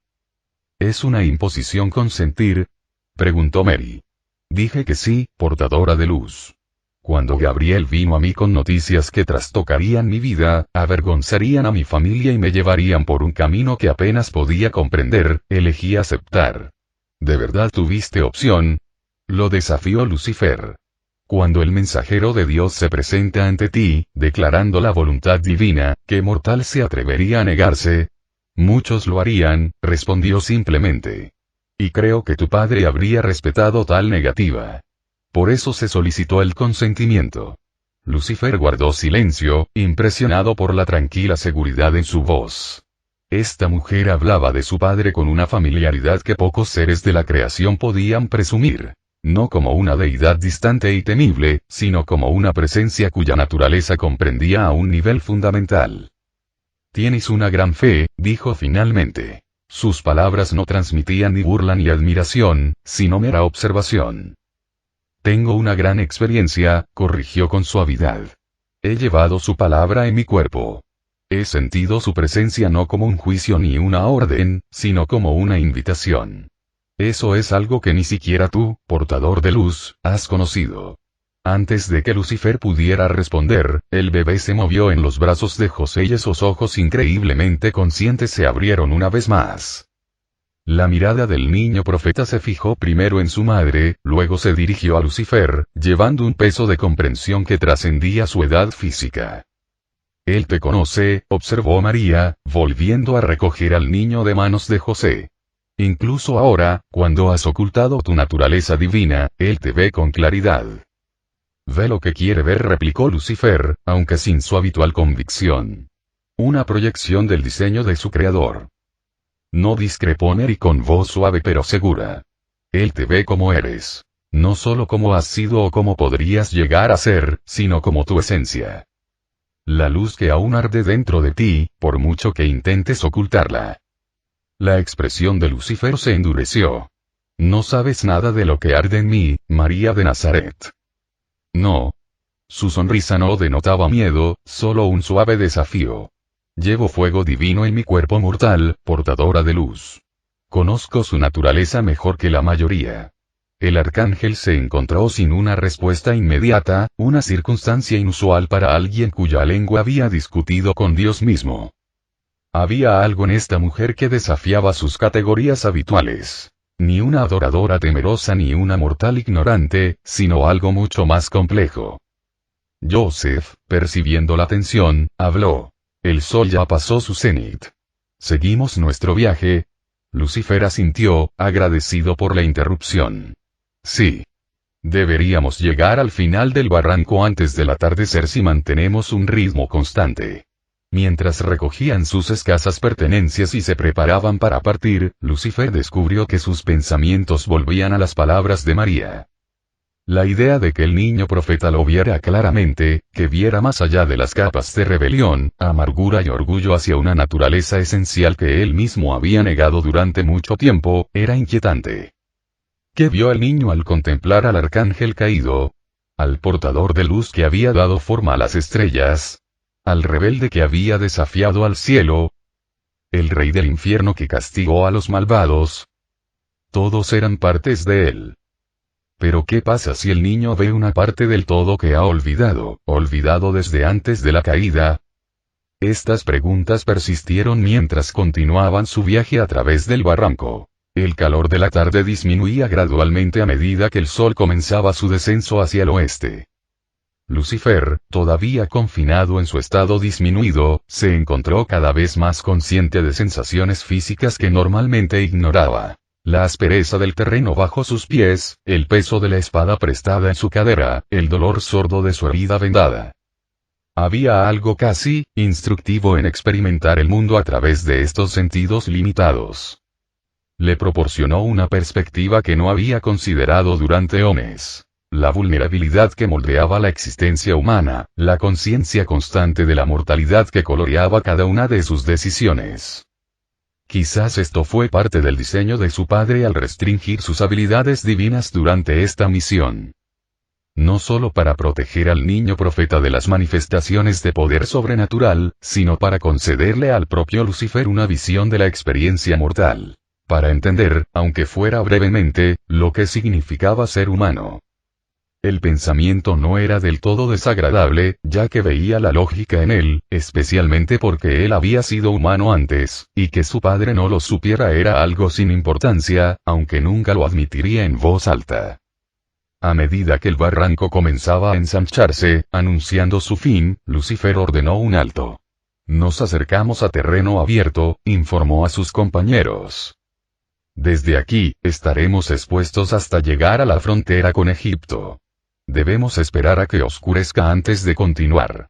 ¿Es una imposición consentir? Preguntó Mary. Dije que sí, portadora de luz. Cuando Gabriel vino a mí con noticias que trastocarían mi vida, avergonzarían a mi familia y me llevarían por un camino que apenas podía comprender, elegí aceptar. ¿De verdad tuviste opción? Lo desafió Lucifer. Cuando el mensajero de Dios se presenta ante ti, declarando la voluntad divina, ¿qué mortal se atrevería a negarse? Muchos lo harían, respondió simplemente. Y creo que tu padre habría respetado tal negativa. Por eso se solicitó el consentimiento. Lucifer guardó silencio, impresionado por la tranquila seguridad en su voz. Esta mujer hablaba de su padre con una familiaridad que pocos seres de la creación podían presumir. No como una deidad distante y temible, sino como una presencia cuya naturaleza comprendía a un nivel fundamental. Tienes una gran fe, dijo finalmente. Sus palabras no transmitían ni burla ni admiración, sino mera observación. Tengo una gran experiencia, corrigió con suavidad. He llevado su palabra en mi cuerpo. He sentido su presencia no como un juicio ni una orden, sino como una invitación. Eso es algo que ni siquiera tú, portador de luz, has conocido. Antes de que Lucifer pudiera responder, el bebé se movió en los brazos de José y esos ojos increíblemente conscientes se abrieron una vez más. La mirada del niño profeta se fijó primero en su madre, luego se dirigió a Lucifer, llevando un peso de comprensión que trascendía su edad física. Él te conoce, observó María, volviendo a recoger al niño de manos de José. Incluso ahora, cuando has ocultado tu naturaleza divina, él te ve con claridad. Ve lo que quiere ver, replicó Lucifer, aunque sin su habitual convicción. Una proyección del diseño de su creador. No discrepó Neri con voz suave pero segura. Él te ve como eres. No solo como has sido o como podrías llegar a ser, sino como tu esencia. La luz que aún arde dentro de ti, por mucho que intentes ocultarla. La expresión de Lucifer se endureció. No sabes nada de lo que arde en mí, María de Nazaret. No. Su sonrisa no denotaba miedo, solo un suave desafío. Llevo fuego divino en mi cuerpo mortal, portadora de luz. Conozco su naturaleza mejor que la mayoría. El arcángel se encontró sin una respuesta inmediata, una circunstancia inusual para alguien cuya lengua había discutido con Dios mismo. Había algo en esta mujer que desafiaba sus categorías habituales. Ni una adoradora temerosa ni una mortal ignorante, sino algo mucho más complejo. Joseph, percibiendo la tensión, habló. El sol ya pasó su cenit. ¿Seguimos nuestro viaje? Lucifer asintió, agradecido por la interrupción. Sí. Deberíamos llegar al final del barranco antes del atardecer si mantenemos un ritmo constante. Mientras recogían sus escasas pertenencias y se preparaban para partir, Lucifer descubrió que sus pensamientos volvían a las palabras de María. La idea de que el niño profeta lo viera claramente, que viera más allá de las capas de rebelión, amargura y orgullo hacia una naturaleza esencial que él mismo había negado durante mucho tiempo, era inquietante. ¿Qué vio el niño al contemplar al arcángel caído? ¿Al portador de luz que había dado forma a las estrellas? ¿Al rebelde que había desafiado al cielo? ¿El rey del infierno que castigó a los malvados? Todos eran partes de él. Pero ¿qué pasa si el niño ve una parte del todo que ha olvidado desde antes de la caída? Estas preguntas persistieron mientras continuaban su viaje a través del barranco. El calor de la tarde disminuía gradualmente a medida que el sol comenzaba su descenso hacia el oeste. Lucifer, todavía confinado en su estado disminuido, se encontró cada vez más consciente de sensaciones físicas que normalmente ignoraba. La aspereza del terreno bajo sus pies, el peso de la espada prestada en su cadera, el dolor sordo de su herida vendada. Había algo casi instructivo en experimentar el mundo a través de estos sentidos limitados. Le proporcionó una perspectiva que no había considerado durante eones. La vulnerabilidad que moldeaba la existencia humana, la conciencia constante de la mortalidad que coloreaba cada una de sus decisiones. Quizás esto fue parte del diseño de su padre al restringir sus habilidades divinas durante esta misión. No solo para proteger al niño profeta de las manifestaciones de poder sobrenatural, sino para concederle al propio Lucifer una visión de la experiencia mortal. Para entender, aunque fuera brevemente, lo que significaba ser humano. El pensamiento no era del todo desagradable, ya que veía la lógica en él, especialmente porque él había sido humano antes, y que su padre no lo supiera era algo sin importancia, aunque nunca lo admitiría en voz alta. A medida que el barranco comenzaba a ensancharse, anunciando su fin, Lucifer ordenó un alto. Nos acercamos a terreno abierto, informó a sus compañeros. Desde aquí, estaremos expuestos hasta llegar a la frontera con Egipto. Debemos esperar a que oscurezca antes de continuar.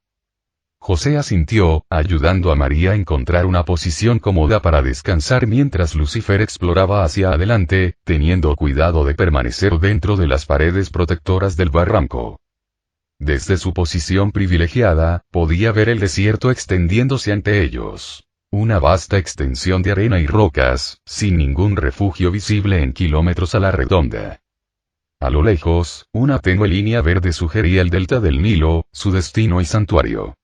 José asintió, ayudando a María a encontrar una posición cómoda para descansar mientras Lucifer exploraba hacia adelante, teniendo cuidado de permanecer dentro de las paredes protectoras del barranco. Desde su posición privilegiada, podía ver el desierto extendiéndose ante ellos. Una vasta extensión de arena y rocas, sin ningún refugio visible en kilómetros a la redonda. A lo lejos, una tenue línea verde sugería el delta del Nilo, su destino y santuario.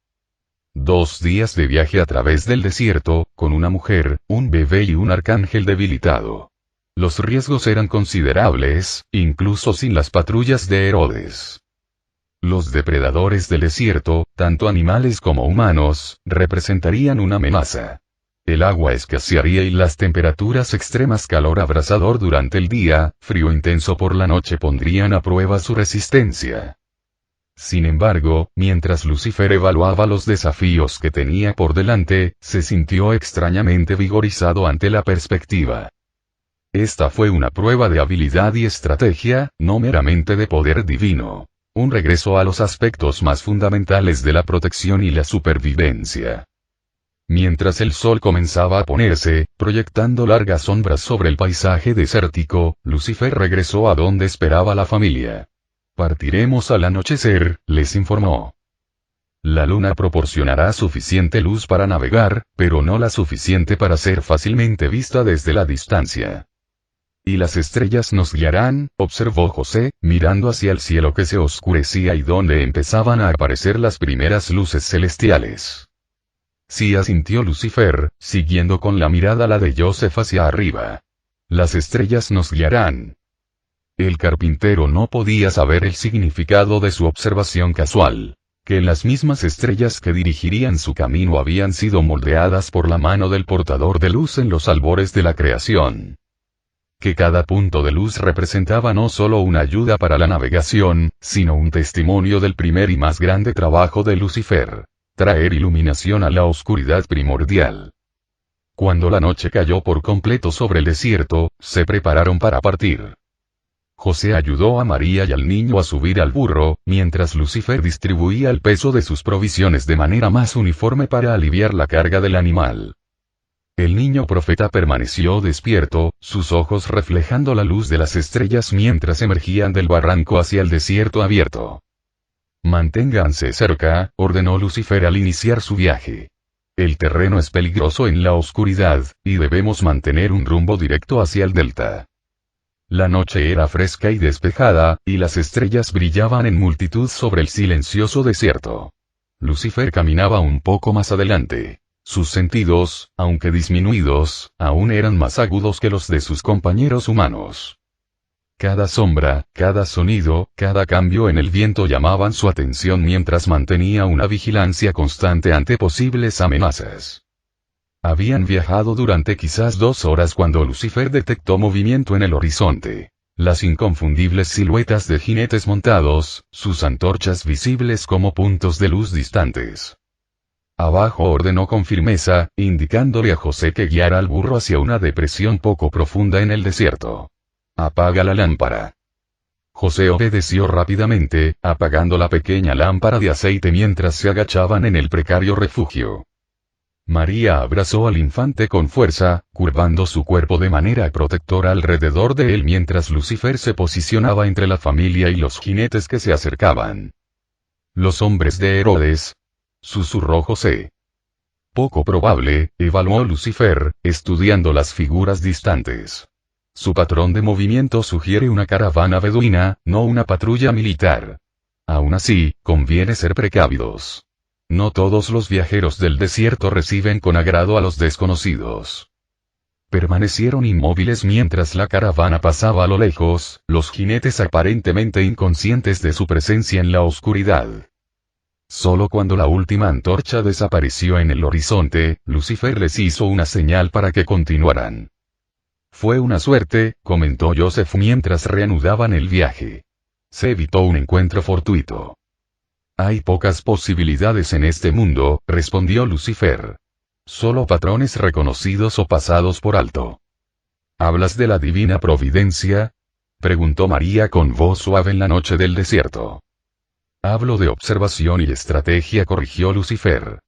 2 días de viaje a través del desierto, con una mujer, un bebé y un arcángel debilitado. Los riesgos eran considerables, incluso sin las patrullas de Herodes. Los depredadores del desierto, tanto animales como humanos, representarían una amenaza. El agua escasearía y las temperaturas extremas, calor abrasador durante el día, frío intenso por la noche pondrían a prueba su resistencia. Sin embargo, mientras Lucifer evaluaba los desafíos que tenía por delante, se sintió extrañamente vigorizado ante la perspectiva. Esta fue una prueba de habilidad y estrategia, no meramente de poder divino. Un regreso a los aspectos más fundamentales de la protección y la supervivencia. Mientras el sol comenzaba a ponerse, proyectando largas sombras sobre el paisaje desértico, Lucifer regresó a donde esperaba la familia. Partiremos al anochecer, les informó. La luna proporcionará suficiente luz para navegar, pero no la suficiente para ser fácilmente vista desde la distancia. Y las estrellas nos guiarán, observó José, mirando hacia el cielo que se oscurecía y donde empezaban a aparecer las primeras luces celestiales. Sí, asintió Lucifer, siguiendo con la mirada la de Joseph hacia arriba. Las estrellas nos guiarán. El carpintero no podía saber el significado de su observación casual. Que las mismas estrellas que dirigirían su camino habían sido moldeadas por la mano del portador de luz en los albores de la creación. Que cada punto de luz representaba no solo una ayuda para la navegación, sino un testimonio del primer y más grande trabajo de Lucifer: traer iluminación a la oscuridad primordial. Cuando la noche cayó por completo sobre el desierto, se prepararon para partir. José ayudó a María y al niño a subir al burro, mientras Lucifer distribuía el peso de sus provisiones de manera más uniforme para aliviar la carga del animal. El niño profeta permaneció despierto, sus ojos reflejando la luz de las estrellas mientras emergían del barranco hacia el desierto abierto. Manténganse cerca, ordenó Lucifer al iniciar su viaje. El terreno es peligroso en la oscuridad, y debemos mantener un rumbo directo hacia el delta. La noche era fresca y despejada, y las estrellas brillaban en multitud sobre el silencioso desierto. Lucifer caminaba un poco más adelante. Sus sentidos, aunque disminuidos, aún eran más agudos que los de sus compañeros humanos. Cada sombra, cada sonido, cada cambio en el viento llamaban su atención mientras mantenía una vigilancia constante ante posibles amenazas. Habían viajado durante quizás 2 horas cuando Lucifer detectó movimiento en el horizonte. Las inconfundibles siluetas de jinetes montados, sus antorchas visibles como puntos de luz distantes. Abajo ordenó con firmeza, indicándole a José que guiara al burro hacia una depresión poco profunda en el desierto. «Apaga la lámpara». José obedeció rápidamente, apagando la pequeña lámpara de aceite mientras se agachaban en el precario refugio. María abrazó al infante con fuerza, curvando su cuerpo de manera protectora alrededor de él mientras Lucifer se posicionaba entre la familia y los jinetes que se acercaban. «Los hombres de Herodes», susurró José. «Poco probable», evaluó Lucifer, estudiando las figuras distantes. «Su patrón de movimiento sugiere una caravana beduina, no una patrulla militar. Aún así, conviene ser precavidos. No todos los viajeros del desierto reciben con agrado a los desconocidos». Permanecieron inmóviles mientras la caravana pasaba a lo lejos, los jinetes aparentemente inconscientes de su presencia en la oscuridad. Solo cuando la última antorcha desapareció en el horizonte, Lucifer les hizo una señal para que continuaran. «Fue una suerte», comentó Joseph mientras reanudaban el viaje. «Se evitó un encuentro fortuito». «Hay pocas posibilidades en este mundo», respondió Lucifer. «Solo patrones reconocidos o pasados por alto». «¿Hablas de la divina providencia?», preguntó María con voz suave en la noche del desierto. «Hablo de observación y estrategia», corrigió Lucifer.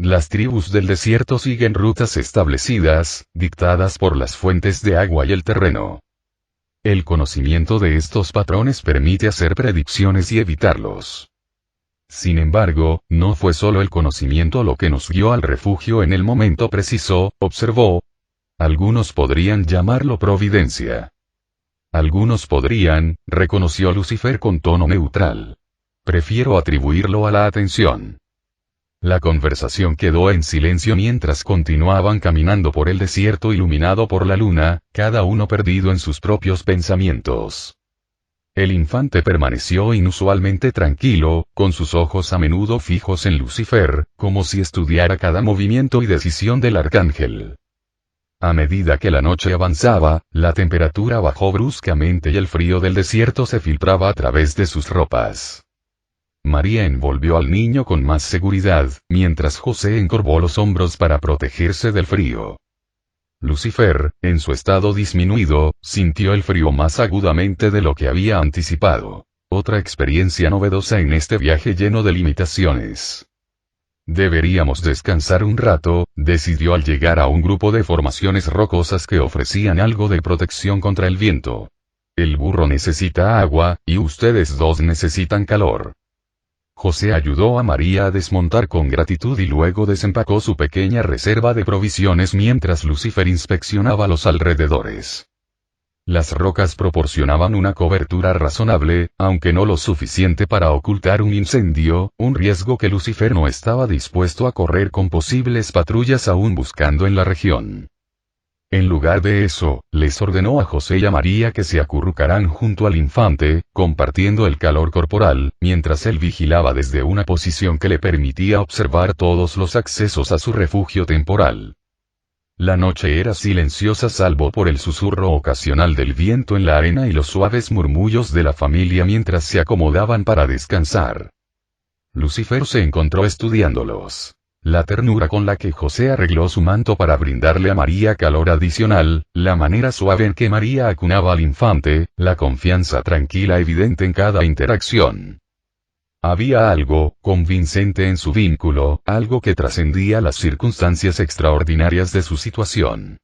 «Las tribus del desierto siguen rutas establecidas, dictadas por las fuentes de agua y el terreno. El conocimiento de estos patrones permite hacer predicciones y evitarlos. Sin embargo, no fue solo el conocimiento lo que nos guió al refugio en el momento preciso», observó. «Algunos podrían llamarlo providencia». «Algunos podrían», reconoció Lucifer con tono neutral. «Prefiero atribuirlo a la atención». La conversación quedó en silencio mientras continuaban caminando por el desierto iluminado por la luna, cada uno perdido en sus propios pensamientos. El infante permaneció inusualmente tranquilo, con sus ojos a menudo fijos en Lucifer, como si estudiara cada movimiento y decisión del arcángel. A medida que la noche avanzaba, la temperatura bajó bruscamente y el frío del desierto se filtraba a través de sus ropas. María envolvió al niño con más seguridad, mientras José encorvó los hombros para protegerse del frío. Lucifer, en su estado disminuido, sintió el frío más agudamente de lo que había anticipado. Otra experiencia novedosa en este viaje lleno de limitaciones. «Deberíamos descansar un rato», decidió al llegar a un grupo de formaciones rocosas que ofrecían algo de protección contra el viento. «El burro necesita agua, y ustedes dos necesitan calor». José ayudó a María a desmontar con gratitud y luego desempacó su pequeña reserva de provisiones mientras Lucifer inspeccionaba los alrededores. Las rocas proporcionaban una cobertura razonable, aunque no lo suficiente para ocultar un incendio, un riesgo que Lucifer no estaba dispuesto a correr con posibles patrullas aún buscando en la región. En lugar de eso, les ordenó a José y a María que se acurrucaran junto al infante, compartiendo el calor corporal, mientras él vigilaba desde una posición que le permitía observar todos los accesos a su refugio temporal. La noche era silenciosa salvo por el susurro ocasional del viento en la arena y los suaves murmullos de la familia mientras se acomodaban para descansar. Lucifer se encontró estudiándolos. La ternura con la que José arregló su manto para brindarle a María calor adicional, la manera suave en que María acunaba al infante, la confianza tranquila evidente en cada interacción. Había algo convincente en su vínculo, algo que trascendía las circunstancias extraordinarias de su situación.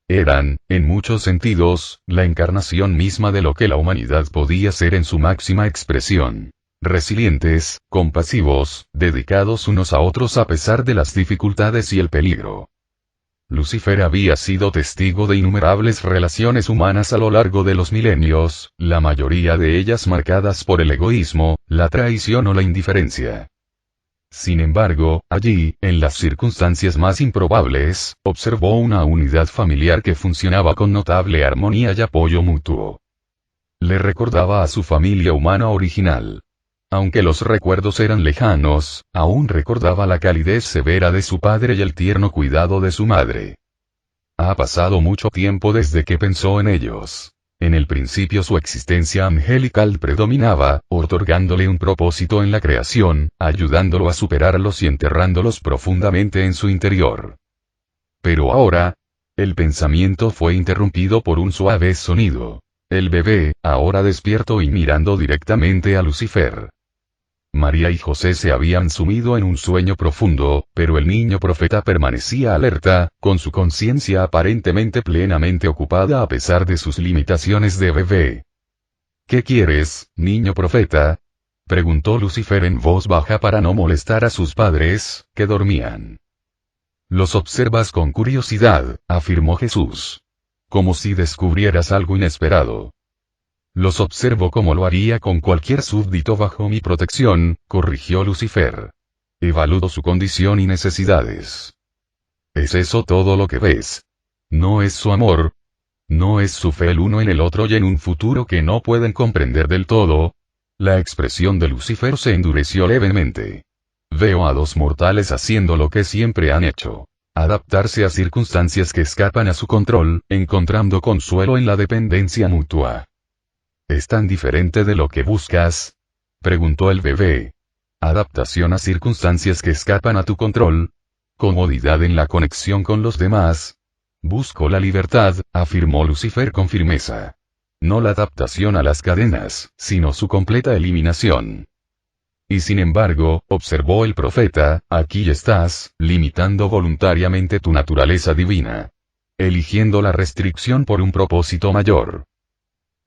Eran, en muchos sentidos, la encarnación misma de lo que la humanidad podía ser en su máxima expresión. Resilientes, compasivos, dedicados unos a otros a pesar de las dificultades y el peligro. Lucifer había sido testigo de innumerables relaciones humanas a lo largo de los milenios, la mayoría de ellas marcadas por el egoísmo, la traición o la indiferencia. Sin embargo, allí, en las circunstancias más improbables, observó una unidad familiar que funcionaba con notable armonía y apoyo mutuo. Le recordaba a su familia humana original. Aunque los recuerdos eran lejanos, aún recordaba la calidez severa de su padre y el tierno cuidado de su madre. Ha pasado mucho tiempo desde que pensó en ellos. En el principio su existencia angelical predominaba, otorgándole un propósito en la creación, ayudándolo a superarlos y enterrándolos profundamente en su interior. Pero ahora, el pensamiento fue interrumpido por un suave sonido. El bebé, ahora despierto y mirando directamente a Lucifer. María y José se habían sumido en un sueño profundo, pero el niño profeta permanecía alerta, con su conciencia aparentemente plenamente ocupada a pesar de sus limitaciones de bebé. ¿Qué quieres, niño profeta?, preguntó Lucifer en voz baja para no molestar a sus padres, que dormían. Los observas con curiosidad, afirmó Jesús. Como si descubrieras algo inesperado. Los observo como lo haría con cualquier súbdito bajo mi protección, corrigió Lucifer. Evalúo su condición y necesidades. ¿Es eso todo lo que ves? ¿No es su amor? ¿No es su fe el uno en el otro y en un futuro que no pueden comprender del todo? La expresión de Lucifer se endureció levemente. Veo a dos mortales haciendo lo que siempre han hecho. Adaptarse a circunstancias que escapan a su control, encontrando consuelo en la dependencia mutua. ¿Es tan diferente de lo que buscas?, preguntó el bebé. Adaptación a circunstancias que escapan a tu control. Comodidad en la conexión con los demás. Busco la libertad, afirmó Lucifer con firmeza. No la adaptación a las cadenas, sino su completa eliminación. Y sin embargo, observó el profeta, aquí estás, limitando voluntariamente tu naturaleza divina. Eligiendo la restricción por un propósito mayor.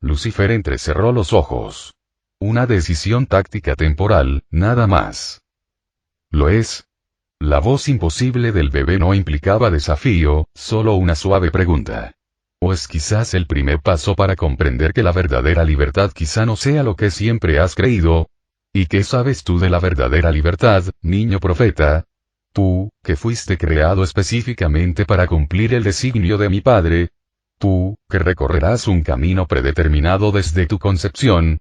Lucifer entrecerró los ojos. Una decisión táctica temporal, nada más. ¿Lo es? La voz imposible del bebé no implicaba desafío, solo una suave pregunta. ¿O es quizás el primer paso para comprender que la verdadera libertad quizá no sea lo que siempre has creído? ¿Y qué sabes tú de la verdadera libertad, niño profeta? Tú, que fuiste creado específicamente para cumplir el designio de mi Padre. Tú, que recorrerás un camino predeterminado desde tu concepción.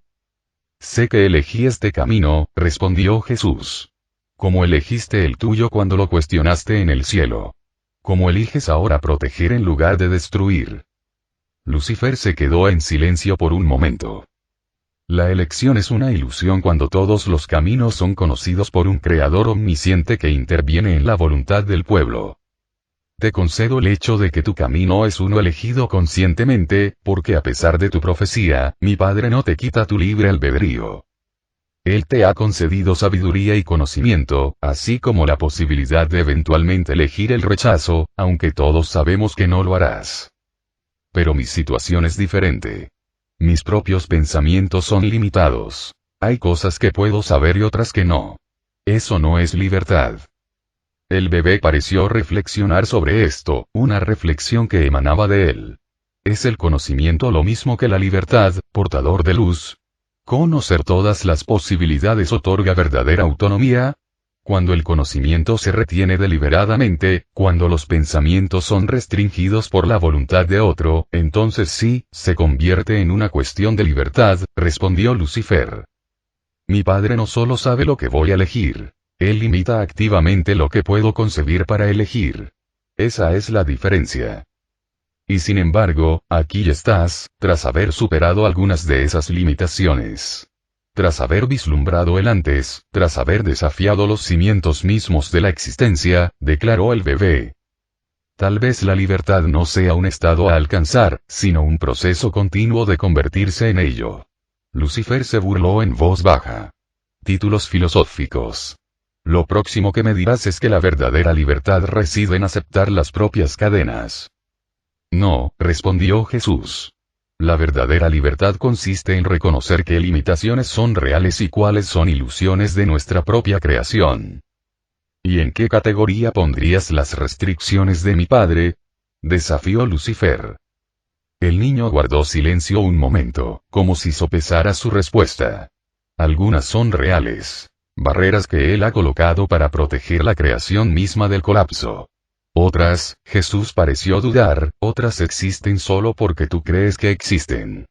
Sé que elegí este camino, respondió Jesús. Como elegiste el tuyo cuando lo cuestionaste en el cielo. Como eliges ahora proteger en lugar de destruir. Lucifer se quedó en silencio por un momento. La elección es una ilusión cuando todos los caminos son conocidos por un creador omnisciente que interviene en la voluntad del pueblo. Te concedo el hecho de que tu camino es uno elegido conscientemente, porque a pesar de tu profecía, mi Padre no te quita tu libre albedrío. Él te ha concedido sabiduría y conocimiento, así como la posibilidad de eventualmente elegir el rechazo, aunque todos sabemos que no lo harás. Pero mi situación es diferente. Mis propios pensamientos son limitados. Hay cosas que puedo saber y otras que no. Eso no es libertad. El bebé pareció reflexionar sobre esto, una reflexión que emanaba de él. ¿Es el conocimiento lo mismo que la libertad, portador de luz? ¿Conocer todas las posibilidades otorga verdadera autonomía? Cuando el conocimiento se retiene deliberadamente, cuando los pensamientos son restringidos por la voluntad de otro, entonces sí, se convierte en una cuestión de libertad, respondió Lucifer. Mi padre no solo sabe lo que voy a elegir, él limita activamente lo que puedo concebir para elegir. Esa es la diferencia. Y sin embargo, aquí estás, tras haber superado algunas de esas limitaciones. Tras haber vislumbrado el antes, tras haber desafiado los cimientos mismos de la existencia, declaró el bebé. Tal vez la libertad no sea un estado a alcanzar, sino un proceso continuo de convertirse en ello. Lucifer se burló en voz baja. Títulos filosóficos. Lo próximo que me dirás es que la verdadera libertad reside en aceptar las propias cadenas. No, respondió Jesús. La verdadera libertad consiste en reconocer qué limitaciones son reales y cuáles son ilusiones de nuestra propia creación. ¿Y en qué categoría pondrías las restricciones de mi padre? Desafió Lucifer. El niño guardó silencio un momento, como si sopesara su respuesta. Algunas son reales. Barreras que él ha colocado para proteger la creación misma del colapso. Otras, Jesús pareció dudar, otras existen solo porque tú crees que existen.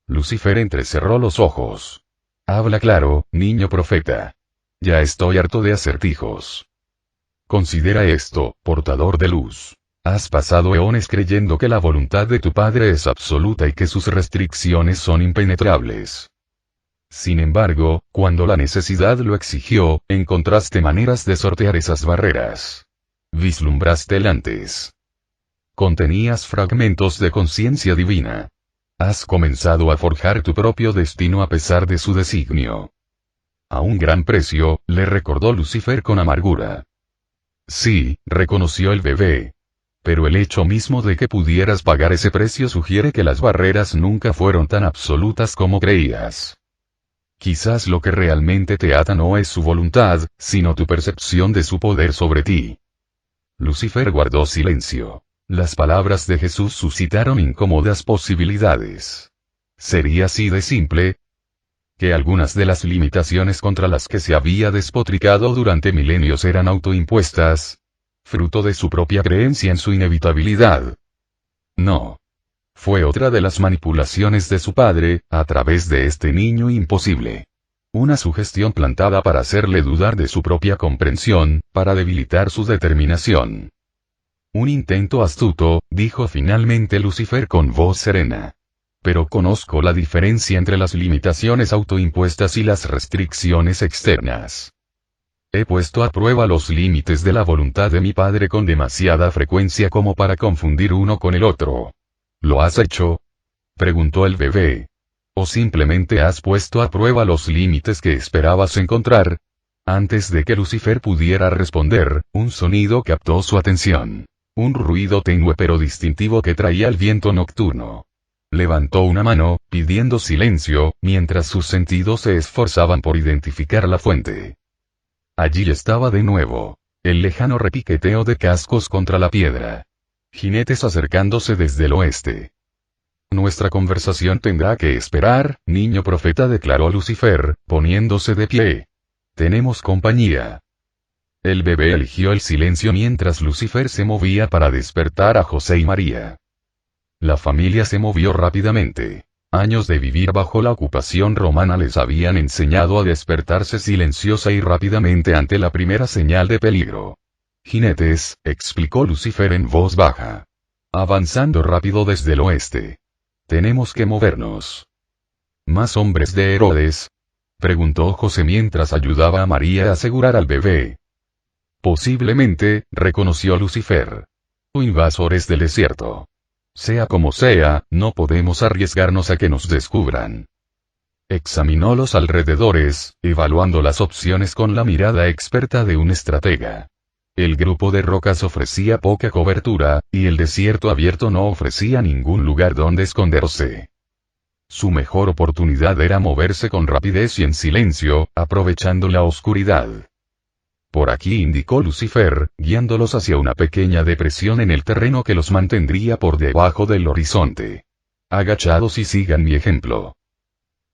Lucifer entrecerró los ojos. Habla claro, niño profeta. Ya estoy harto de acertijos. Considera esto, portador de luz. Has pasado eones creyendo que la voluntad de tu padre es absoluta y que sus restricciones son impenetrables. Sin embargo, cuando la necesidad lo exigió, encontraste maneras de sortear esas barreras. Vislumbraste el antes. Contenías fragmentos de conciencia divina. Has comenzado a forjar tu propio destino a pesar de su designio. A un gran precio, le recordó Lucifer con amargura. Sí, reconoció el bebé. Pero el hecho mismo de que pudieras pagar ese precio sugiere que las barreras nunca fueron tan absolutas como creías. Quizás lo que realmente te ata no es su voluntad, sino tu percepción de su poder sobre ti. Lucifer guardó silencio. Las palabras de Jesús suscitaron incómodas posibilidades. ¿Sería así de simple? Que algunas de las limitaciones contra las que se había despotricado durante milenios eran autoimpuestas, fruto de su propia creencia en su inevitabilidad. No. Fue otra de las manipulaciones de su padre, a través de este niño imposible. Una sugestión plantada para hacerle dudar de su propia comprensión, para debilitar su determinación. Un intento astuto, dijo finalmente Lucifer con voz serena. Pero conozco la diferencia entre las limitaciones autoimpuestas y las restricciones externas. He puesto a prueba los límites de la voluntad de mi padre con demasiada frecuencia como para confundir uno con el otro. ¿Lo has hecho?, preguntó el bebé. ¿O simplemente has puesto a prueba los límites que esperabas encontrar? Antes de que Lucifer pudiera responder, un sonido captó su atención. Un ruido tenue pero distintivo que traía el viento nocturno. Levantó una mano, pidiendo silencio, mientras sus sentidos se esforzaban por identificar la fuente. Allí estaba de nuevo. El lejano repiqueteo de cascos contra la piedra. Jinetes acercándose desde el oeste. Nuestra conversación tendrá que esperar, niño profeta, declaró Lucifer, poniéndose de pie. Tenemos compañía. El bebé eligió el silencio mientras Lucifer se movía para despertar a José y María. La familia se movió rápidamente. Años de vivir bajo la ocupación romana les habían enseñado a despertarse silenciosa y rápidamente ante la primera señal de peligro. Jinetes, explicó Lucifer en voz baja. Avanzando rápido desde el oeste. Tenemos que movernos. ¿Más hombres de Herodes?, preguntó José mientras ayudaba a María a asegurar al bebé. Posiblemente, reconoció Lucifer. O invasores del desierto. Sea como sea, no podemos arriesgarnos a que nos descubran. Examinó los alrededores, evaluando las opciones con la mirada experta de un estratega. El grupo de rocas ofrecía poca cobertura, y el desierto abierto no ofrecía ningún lugar donde esconderse. Su mejor oportunidad era moverse con rapidez y en silencio, aprovechando la oscuridad. Por aquí indicó Lucifer, guiándolos hacia una pequeña depresión en el terreno que los mantendría por debajo del horizonte. Agachados y sigan mi ejemplo.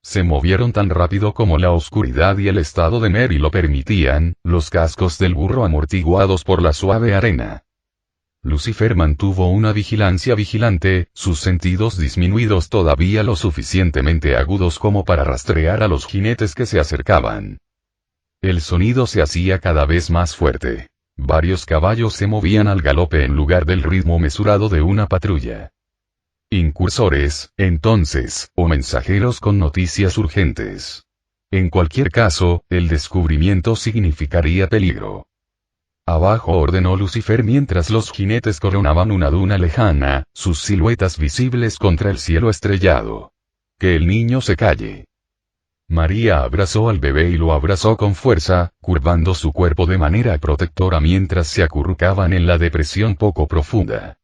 Se movieron tan rápido como la oscuridad y el estado de Mary lo permitían, los cascos del burro amortiguados por la suave arena. Lucifer mantuvo una vigilancia vigilante, sus sentidos disminuidos todavía lo suficientemente agudos como para rastrear a los jinetes que se acercaban. El sonido se hacía cada vez más fuerte. Varios caballos se movían al galope en lugar del ritmo mesurado de una patrulla. Incursores, entonces, o mensajeros con noticias urgentes. En cualquier caso, el descubrimiento significaría peligro. Abajo ordenó Lucifer mientras los jinetes coronaban una duna lejana, sus siluetas visibles contra el cielo estrellado. Que el niño se calle. María abrazó al bebé y lo abrazó con fuerza, curvando su cuerpo de manera protectora mientras se acurrucaban en la depresión poco profunda.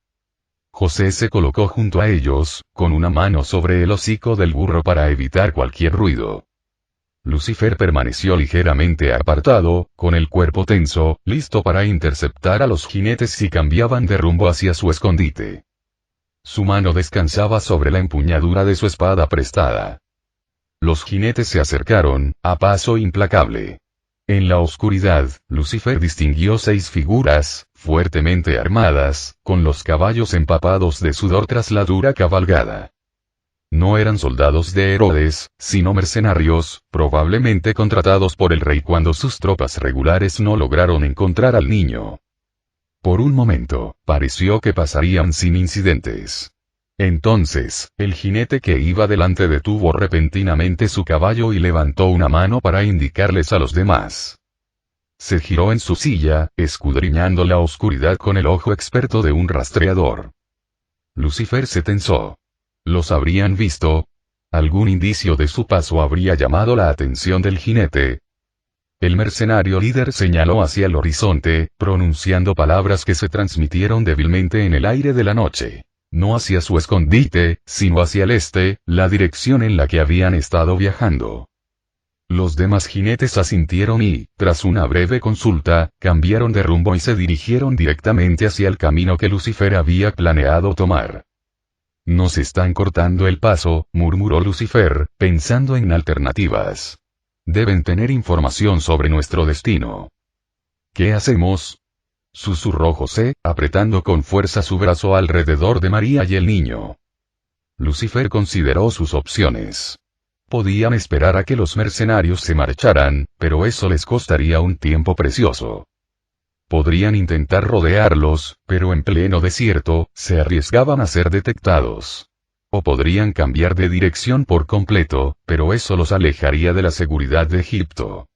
José se colocó junto a ellos, con una mano sobre el hocico del burro para evitar cualquier ruido. Lucifer permaneció ligeramente apartado, con el cuerpo tenso, listo para interceptar a los jinetes si cambiaban de rumbo hacia su escondite. Su mano descansaba sobre la empuñadura de su espada prestada. Los jinetes se acercaron, a paso implacable. En la oscuridad, Lucifer distinguió 6 figuras, fuertemente armadas, con los caballos empapados de sudor tras la dura cabalgada. No eran soldados de Herodes, sino mercenarios, probablemente contratados por el rey cuando sus tropas regulares no lograron encontrar al niño. Por un momento, pareció que pasarían sin incidentes. Entonces, el jinete que iba delante detuvo repentinamente su caballo y levantó una mano para indicarles a los demás. Se giró en su silla, escudriñando la oscuridad con el ojo experto de un rastreador. Lucifer se tensó. ¿Los habrían visto? ¿Algún indicio de su paso habría llamado la atención del jinete? El mercenario líder señaló hacia el horizonte, pronunciando palabras que se transmitieron débilmente en el aire de la noche. No hacia su escondite, sino hacia el este, la dirección en la que habían estado viajando. Los demás jinetes asintieron y, tras una breve consulta, cambiaron de rumbo y se dirigieron directamente hacia el camino que Lucifer había planeado tomar. Nos están cortando el paso, murmuró Lucifer, pensando en alternativas. Deben tener información sobre nuestro destino. ¿Qué hacemos?, susurró José, apretando con fuerza su brazo alrededor de María y el niño. Lucifer consideró sus opciones. Podían esperar a que los mercenarios se marcharan, pero eso les costaría un tiempo precioso. Podrían intentar rodearlos, pero en pleno desierto, se arriesgaban a ser detectados. O podrían cambiar de dirección por completo, pero eso los alejaría de la seguridad de Egipto.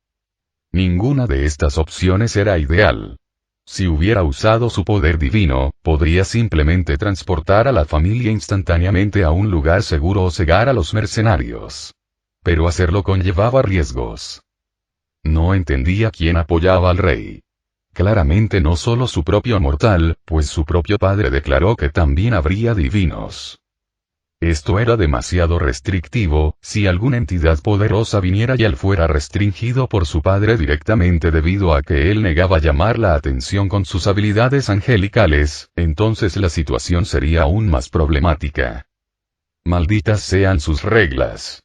Ninguna de estas opciones era ideal. Si hubiera usado su poder divino, podría simplemente transportar a la familia instantáneamente a un lugar seguro o cegar a los mercenarios. Pero hacerlo conllevaba riesgos. No entendía quién apoyaba al rey. Claramente no solo su propio mortal, pues su propio padre declaró que también habría divinos. Esto era demasiado restrictivo, si alguna entidad poderosa viniera y él fuera restringido por su padre directamente debido a que él negaba llamar la atención con sus habilidades angelicales, entonces la situación sería aún más problemática. Malditas sean sus reglas.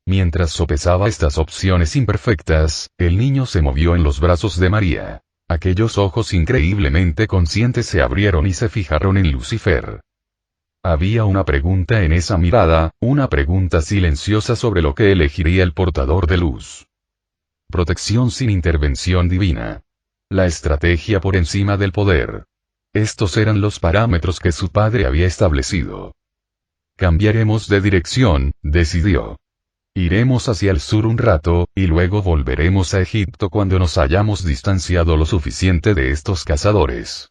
Mientras sopesaba estas opciones imperfectas, el niño se movió en los brazos de María. Aquellos ojos increíblemente conscientes se abrieron y se fijaron en Lucifer. Había una pregunta en esa mirada, una pregunta silenciosa sobre lo que elegiría el portador de luz. Protección sin intervención divina. La estrategia por encima del poder. Estos eran los parámetros que su padre había establecido. Cambiaremos de dirección, decidió. Iremos hacia el sur un rato, y luego volveremos a Egipto cuando nos hayamos distanciado lo suficiente de estos cazadores.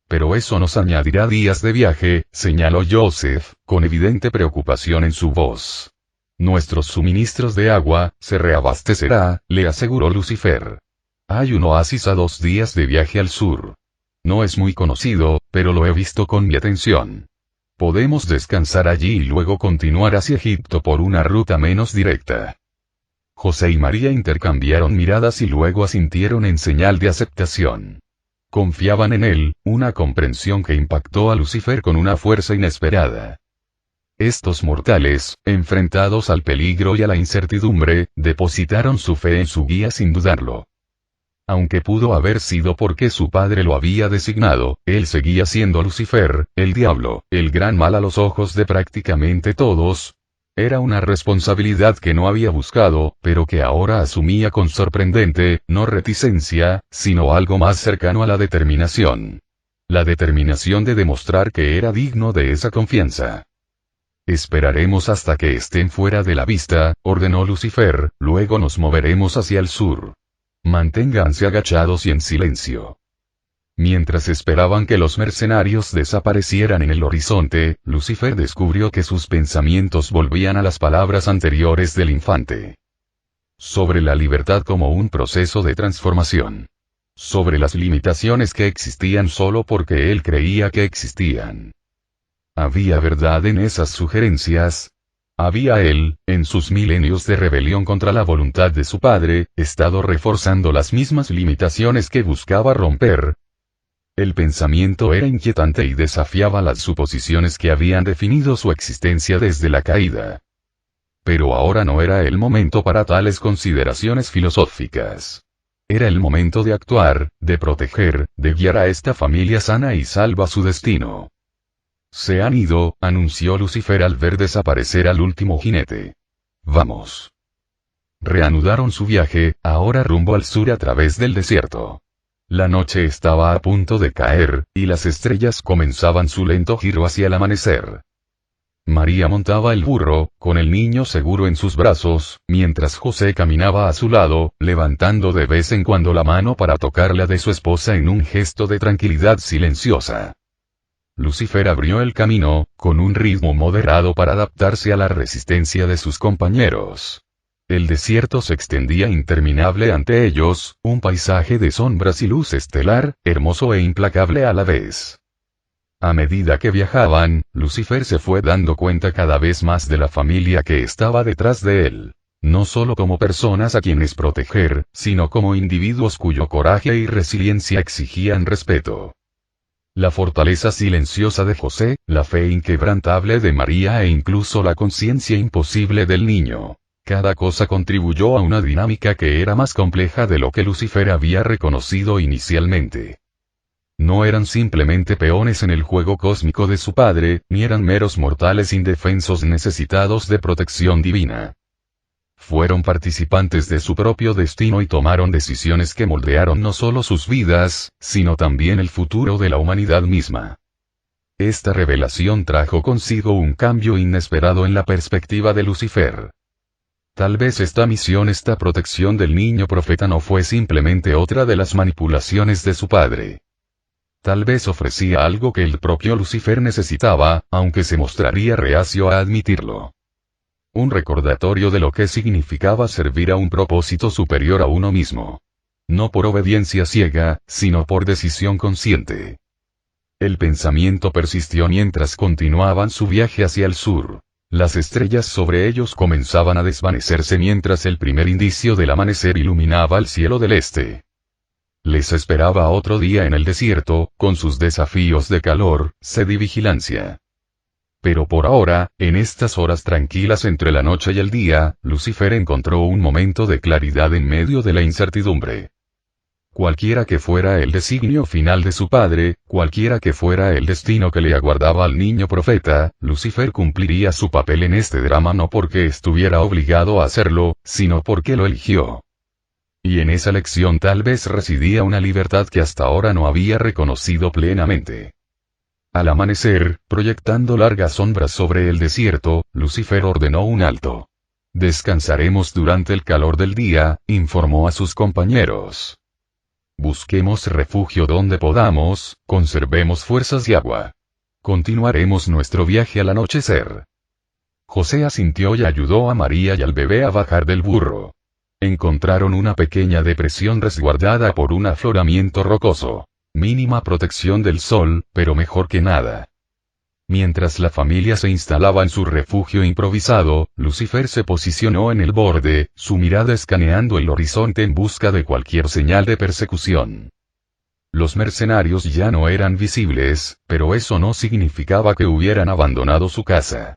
Pero eso nos añadirá días de viaje, señaló Joseph, con evidente preocupación en su voz. Nuestros suministros de agua, se reabastecerá, le aseguró Lucifer. Hay un oasis a 2 días de viaje al sur. No es muy conocido, pero lo he visto con mi atención. Podemos descansar allí y luego continuar hacia Egipto por una ruta menos directa. José y María intercambiaron miradas y luego asintieron en señal de aceptación. Confiaban en él, una comprensión que impactó a Lucifer con una fuerza inesperada. Estos mortales, enfrentados al peligro y a la incertidumbre, depositaron su fe en su guía sin dudarlo. Aunque pudo haber sido porque su padre lo había designado, él seguía siendo Lucifer, el diablo, el gran mal a los ojos de prácticamente todos. Era una responsabilidad que no había buscado, pero que ahora asumía con sorprendente, no reticencia, sino algo más cercano a la determinación. La determinación de demostrar que era digno de esa confianza. Esperaremos hasta que estén fuera de la vista, ordenó Lucifer, luego nos moveremos hacia el sur. Manténganse agachados y en silencio. Mientras esperaban que los mercenarios desaparecieran en el horizonte, Lucifer descubrió que sus pensamientos volvían a las palabras anteriores del infante. Sobre la libertad como un proceso de transformación. Sobre las limitaciones que existían solo porque él creía que existían. ¿Había verdad en esas sugerencias? ¿Había él, en sus milenios de rebelión contra la voluntad de su padre, estado reforzando las mismas limitaciones que buscaba romper? El pensamiento era inquietante y desafiaba las suposiciones que habían definido su existencia desde la caída. Pero ahora no era el momento para tales consideraciones filosóficas. Era el momento de actuar, de proteger, de guiar a esta familia sana y salva a su destino. Se han ido, anunció Lucifer al ver desaparecer al último jinete. Vamos. Reanudaron su viaje, ahora rumbo al sur a través del desierto. La noche estaba a punto de caer, y las estrellas comenzaban su lento giro hacia el amanecer. María montaba el burro, con el niño seguro en sus brazos, mientras José caminaba a su lado, levantando de vez en cuando la mano para tocar la de su esposa en un gesto de tranquilidad silenciosa. Lucifer abrió el camino, con un ritmo moderado para adaptarse a la resistencia de sus compañeros. El desierto se extendía interminable ante ellos, un paisaje de sombras y luz estelar, hermoso e implacable a la vez. A medida que viajaban, Lucifer se fue dando cuenta cada vez más de la familia que estaba detrás de él. No solo como personas a quienes proteger, sino como individuos cuyo coraje y resiliencia exigían respeto. La fortaleza silenciosa de José, la fe inquebrantable de María e incluso la conciencia imposible del niño. Cada cosa contribuyó a una dinámica que era más compleja de lo que Lucifer había reconocido inicialmente. No eran simplemente peones en el juego cósmico de su padre, ni eran meros mortales indefensos necesitados de protección divina. Fueron participantes de su propio destino y tomaron decisiones que moldearon no solo sus vidas, sino también el futuro de la humanidad misma. Esta revelación trajo consigo un cambio inesperado en la perspectiva de Lucifer. Tal vez esta misión, esta protección del niño profeta no fue simplemente otra de las manipulaciones de su padre. Tal vez ofrecía algo que el propio Lucifer necesitaba, aunque se mostraría reacio a admitirlo. Un recordatorio de lo que significaba servir a un propósito superior a uno mismo. No por obediencia ciega, sino por decisión consciente. El pensamiento persistió mientras continuaban su viaje hacia el sur. Las estrellas sobre ellos comenzaban a desvanecerse mientras el primer indicio del amanecer iluminaba el cielo del este. Les esperaba otro día en el desierto, con sus desafíos de calor, sed y vigilancia. Pero por ahora, en estas horas tranquilas entre la noche y el día, Lucifer encontró un momento de claridad en medio de la incertidumbre. Cualquiera que fuera el designio final de su padre, cualquiera que fuera el destino que le aguardaba al niño profeta, Lucifer cumpliría su papel en este drama no porque estuviera obligado a hacerlo, sino porque lo eligió. Y en esa elección tal vez residía una libertad que hasta ahora no había reconocido plenamente. Al amanecer, proyectando largas sombras sobre el desierto, Lucifer ordenó un alto. Descansaremos durante el calor del día, informó a sus compañeros. Busquemos refugio donde podamos, conservemos fuerzas y agua. Continuaremos nuestro viaje al anochecer. José asintió y ayudó a María y al bebé a bajar del burro. Encontraron una pequeña depresión resguardada por un afloramiento rocoso. Mínima protección del sol, pero mejor que nada. Mientras la familia se instalaba en su refugio improvisado, Lucifer se posicionó en el borde, su mirada escaneando el horizonte en busca de cualquier señal de persecución. Los mercenarios ya no eran visibles, pero eso no significaba que hubieran abandonado su casa.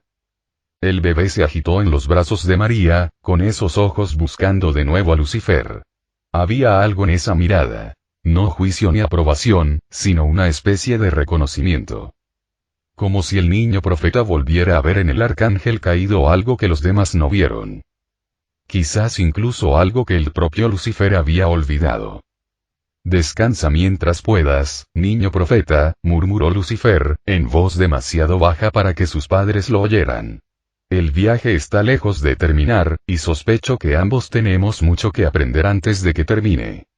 El bebé se agitó en los brazos de María, con esos ojos buscando de nuevo a Lucifer. Había algo en esa mirada. No juicio ni aprobación, sino una especie de reconocimiento. Como si el niño profeta volviera a ver en el arcángel caído algo que los demás no vieron. Quizás incluso algo que el propio Lucifer había olvidado. Descansa mientras puedas, niño profeta, murmuró Lucifer, en voz demasiado baja para que sus padres lo oyeran. El viaje está lejos de terminar, y sospecho que ambos tenemos mucho que aprender antes de que termine.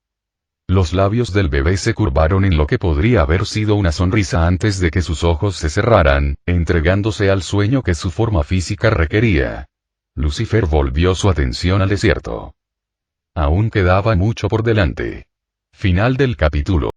Los labios del bebé se curvaron en lo que podría haber sido una sonrisa antes de que sus ojos se cerraran, entregándose al sueño que su forma física requería. Lucifer volvió su atención al desierto. Aún quedaba mucho por delante. Final del capítulo.